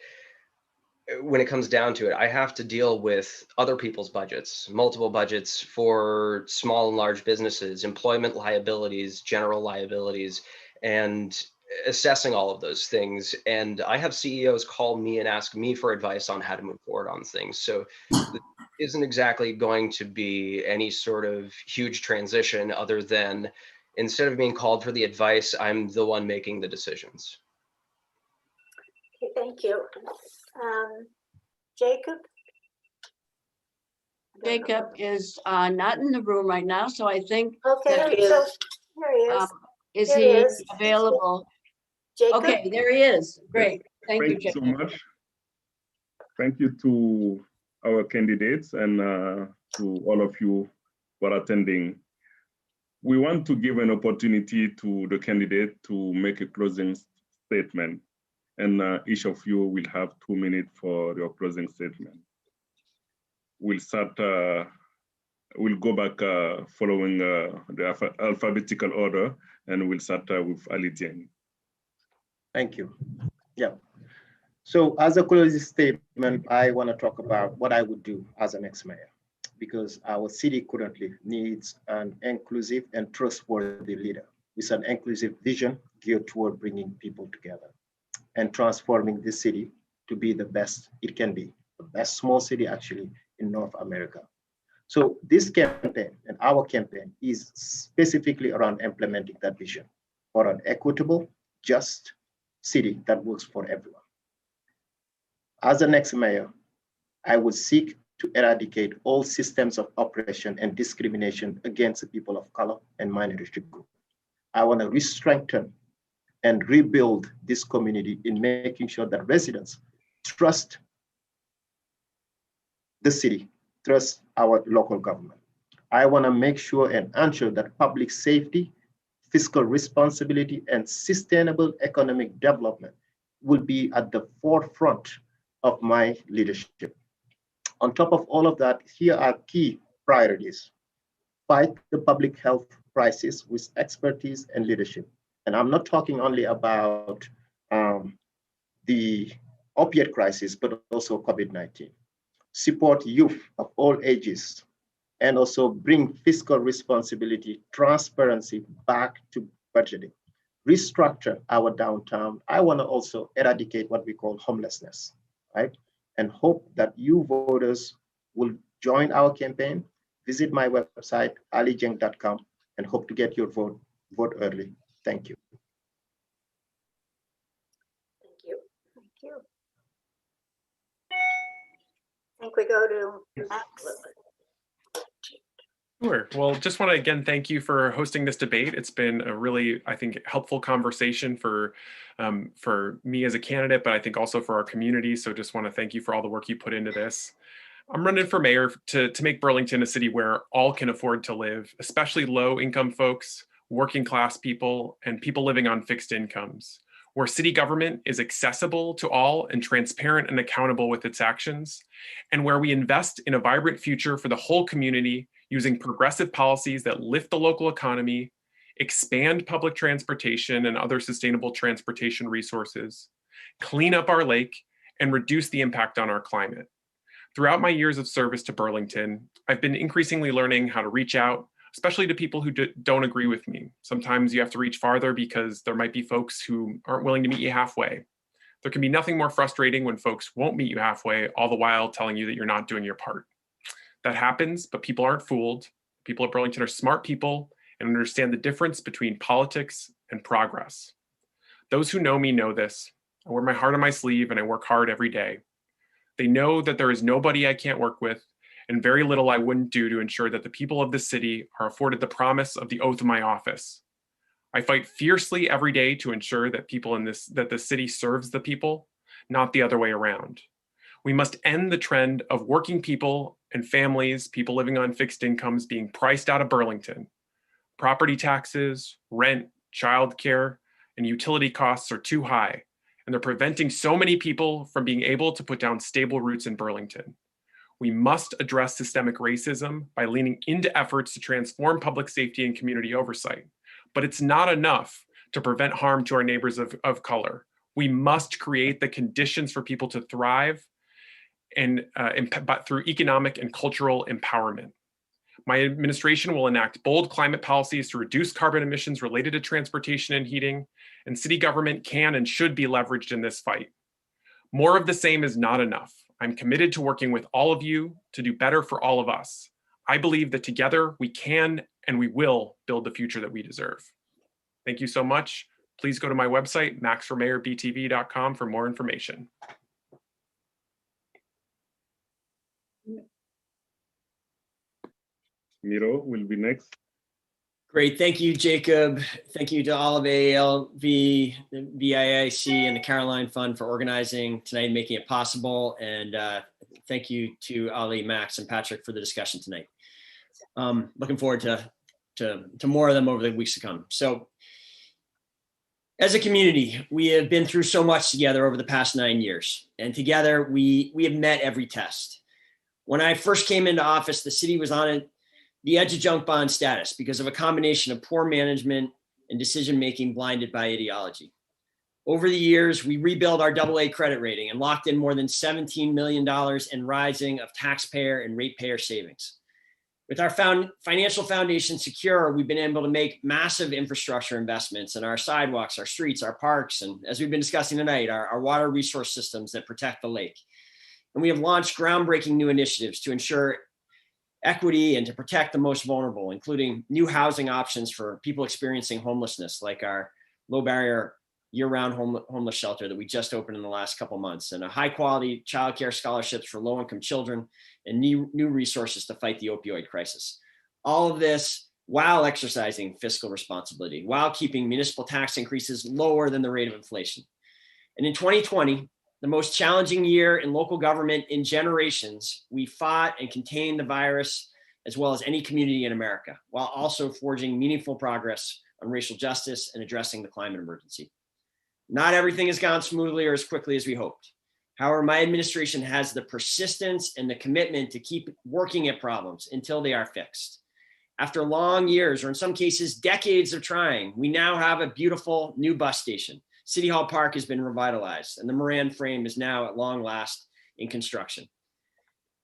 when it comes down to it, I have to deal with other people's budgets, multiple budgets for small and large businesses, employment liabilities, general liabilities, and assessing all of those things. And I have CEOs call me and ask me for advice on how to move forward on things. So it isn't exactly going to be any sort of huge transition other than instead of being called for the advice, I'm the one making the decisions. Okay, thank you. Jacob? Jacob is not in the room right now, so I think. Okay, that here he is. Is There he he is. available? Jacob? Okay, there he is. Great. Thank you, Thank you so Jacob. much. Thank you to our candidates and to all of you for attending. We want to give an opportunity to the candidate to make a closing statement, and each of you will have 2 minutes for your closing statement. We'll start, we'll go back following the alphabetical order, and we'll start with Ali Dieng. Thank you. Yeah. So as a closing statement, I want to talk about what I would do as an ex-mayor, because our city currently needs an inclusive and trustworthy leader with an inclusive vision geared toward bringing people together and transforming this city to be the best it can be, the best small city actually in North America. So this campaign and our campaign is specifically around implementing that vision for an equitable, just city that works for everyone. As the next mayor, I would seek to eradicate all systems of oppression and discrimination against the people of color and minority groups. I want to re-strengthen and rebuild this community in making sure that residents trust the city, trust our local government. I want to make sure and ensure that public safety, fiscal responsibility, and sustainable economic development will be at the forefront of my leadership. On top of all of that, here are key priorities. Fight the public health crisis with expertise and leadership. And I'm not talking only about the opiate crisis, but also COVID-19. Support youth of all ages, and also bring fiscal responsibility, transparency back to budgeting. Restructure our downtown. I want to also eradicate what we call homelessness, right? And hope that you voters will join our campaign. Visit my website, alidieng.com, and hope to get your vote early. Thank you. Thank you. Thank you. I think we go to Max. Sure. Well, just want to again thank you for hosting this debate. It's been a really, I think, helpful conversation for me as a candidate, but I think also for our community. So just want to thank you for all the work you put into this. I'm running for mayor to make Burlington a city where all can afford to live, especially low-income folks, working class people, and people living on fixed incomes, where city government is accessible to all and transparent and accountable with its actions, and where we invest in a vibrant future for the whole community using progressive policies that lift the local economy, expand public transportation and other sustainable transportation resources, clean up our lake, and reduce the impact on our climate. Throughout my years of service to Burlington, I've been increasingly learning how to reach out, especially to people who don't agree with me. Sometimes you have to reach farther because there might be folks who aren't willing to meet you halfway. There can be nothing more frustrating when folks won't meet you halfway, all the while telling you that you're not doing your part. That happens, but people aren't fooled. People at Burlington are smart people and understand the difference between politics and progress. Those who know me know this. I wear my heart on my sleeve and I work hard every day. They know that there is nobody I can't work with and very little I wouldn't do to ensure that the people of the city are afforded the promise of the oath of my office. I fight fiercely every day to ensure that that the city serves the people, not the other way around. We must end the trend of working people and families, people living on fixed incomes, being priced out of Burlington. Property taxes, rent, childcare, and utility costs are too high, and they're preventing so many people from being able to put down stable roots in Burlington. We must address systemic racism by leaning into efforts to transform public safety and community oversight. But it's not enough to prevent harm to our neighbors of color. We must create the conditions for people to thrive and through economic and cultural empowerment. My administration will enact bold climate policies to reduce carbon emissions related to transportation and heating, and city government can and should be leveraged in this fight. More of the same is not enough. I'm committed to working with all of you to do better for all of us. I believe that together we can and we will build the future that we deserve. Thank you so much. Please go to my website, maxformayorbtv.com, for more information. Miro will be next. Great. Thank you, Jacob. Thank you to all of AALV, the VIIC, and the Caroline Fund for organizing tonight and making it possible. And thank you to Ali, Max, and Patrick for the discussion tonight. Looking forward to more of them over the weeks to come. So as a community, we have been through so much together over the past 9 years. And together, we have met every test. When I first came into office, the city was on the edge of junk bond status because of a combination of poor management and decision-making blinded by ideology. Over the years, we rebuilt our AA credit rating and locked in more than $17 million in rising of taxpayer and ratepayer savings. With our financial foundation secure, we've been able to make massive infrastructure investments in our sidewalks, our streets, our parks, and as we've been discussing tonight, our water resource systems that protect the lake. And we have launched groundbreaking new initiatives to ensure equity, and to protect the most vulnerable, including new housing options for people experiencing homelessness, like our low barrier year-round homeless shelter that we just opened in the last couple months, and a high quality childcare scholarships for low-income children, and new resources to fight the opioid crisis. All of this while exercising fiscal responsibility, while keeping municipal tax increases lower than the rate of inflation. And in 2020, the most challenging year in local government in generations, we fought and contained the virus as well as any community in America, while also forging meaningful progress on racial justice and addressing the climate emergency. Not everything has gone smoothly or as quickly as we hoped. However, my administration has the persistence and the commitment to keep working at problems until they are fixed. After long years, or in some cases, decades of trying, we now have a beautiful new bus station. City Hall Park has been revitalized, and the Moran frame is now at long last in construction.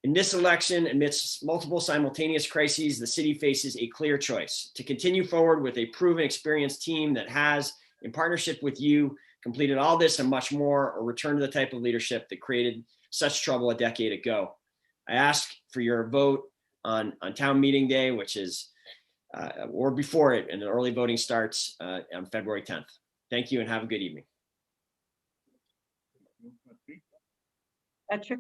In this election, amidst multiple simultaneous crises, the city faces a clear choice: to continue forward with a proven, experienced team that has, in partnership with you, completed all this and much more, or return to the type of leadership that created such trouble a decade ago. I ask for your vote on town meeting day, which is, or before it, and the early voting starts on February 10th. Thank you and have a good evening. Patrick?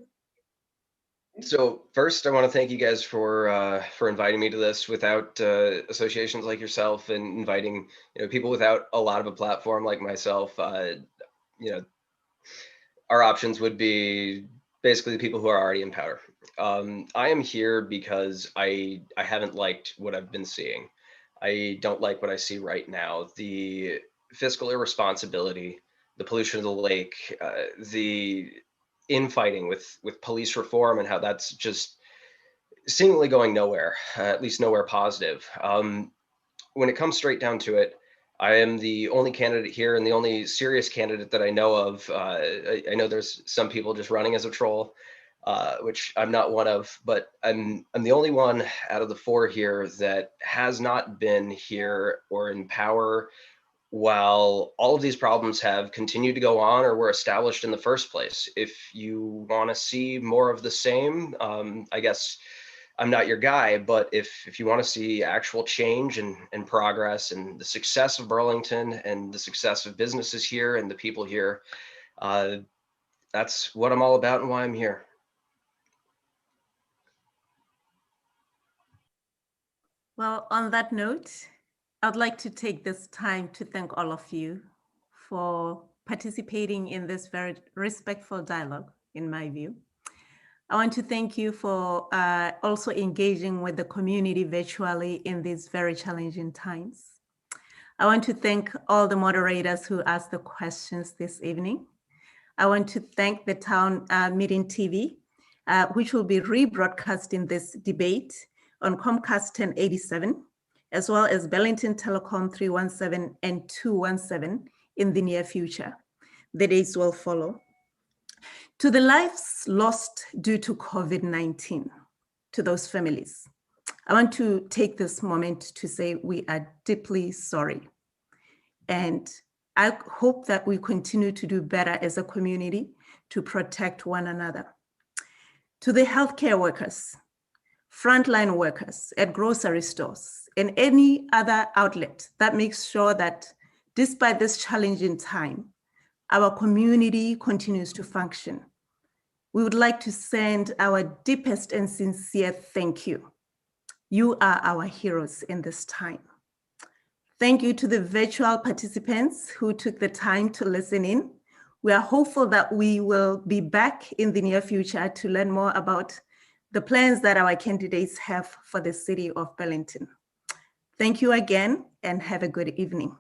So first, I want to thank you guys for inviting me to this. Without associations like yourself and inviting people without a lot of a platform like myself, our options would be basically the people who are already in power. I am here because I haven't liked what I've been seeing. I don't like what I see right now. The fiscal irresponsibility, the pollution of the lake, the infighting with police reform, and how that's just seemingly going nowhere, at least nowhere positive. When it comes straight down to it, I am the only candidate here and the only serious candidate that I know of. I know there's some people just running as a troll, which I'm not one of, but I'm the only one out of the four here that has not been here or in power while all of these problems have continued to go on or were established in the first place. If you want to see more of the same, I guess I'm not your guy, but if you want to see actual change and progress and the success of Burlington and the success of businesses here and the people here, that's what I'm all about and why I'm here. Well, on that note, I'd like to take this time to thank all of you for participating in this very respectful dialogue, in my view. I want to thank you for also engaging with the community virtually in these very challenging times. I want to thank all the moderators who asked the questions this evening. I want to thank the Town Meeting TV, which will be rebroadcasting this debate on Comcast 1087, as well as Burlington Telecom 317 and 217 in the near future. The days will follow. To the lives lost due to COVID-19, to those families, I want to take this moment to say we are deeply sorry. And I hope that we continue to do better as a community to protect one another. To the healthcare workers, frontline workers at grocery stores and any other outlet that makes sure that despite this challenging time, our community continues to function. We would like to send our deepest and sincere thank you. You are our heroes in this time. Thank you to the virtual participants who took the time to listen in. We are hopeful that we will be back in the near future to learn more about the plans that our candidates have for the city of Burlington. Thank you again and have a good evening.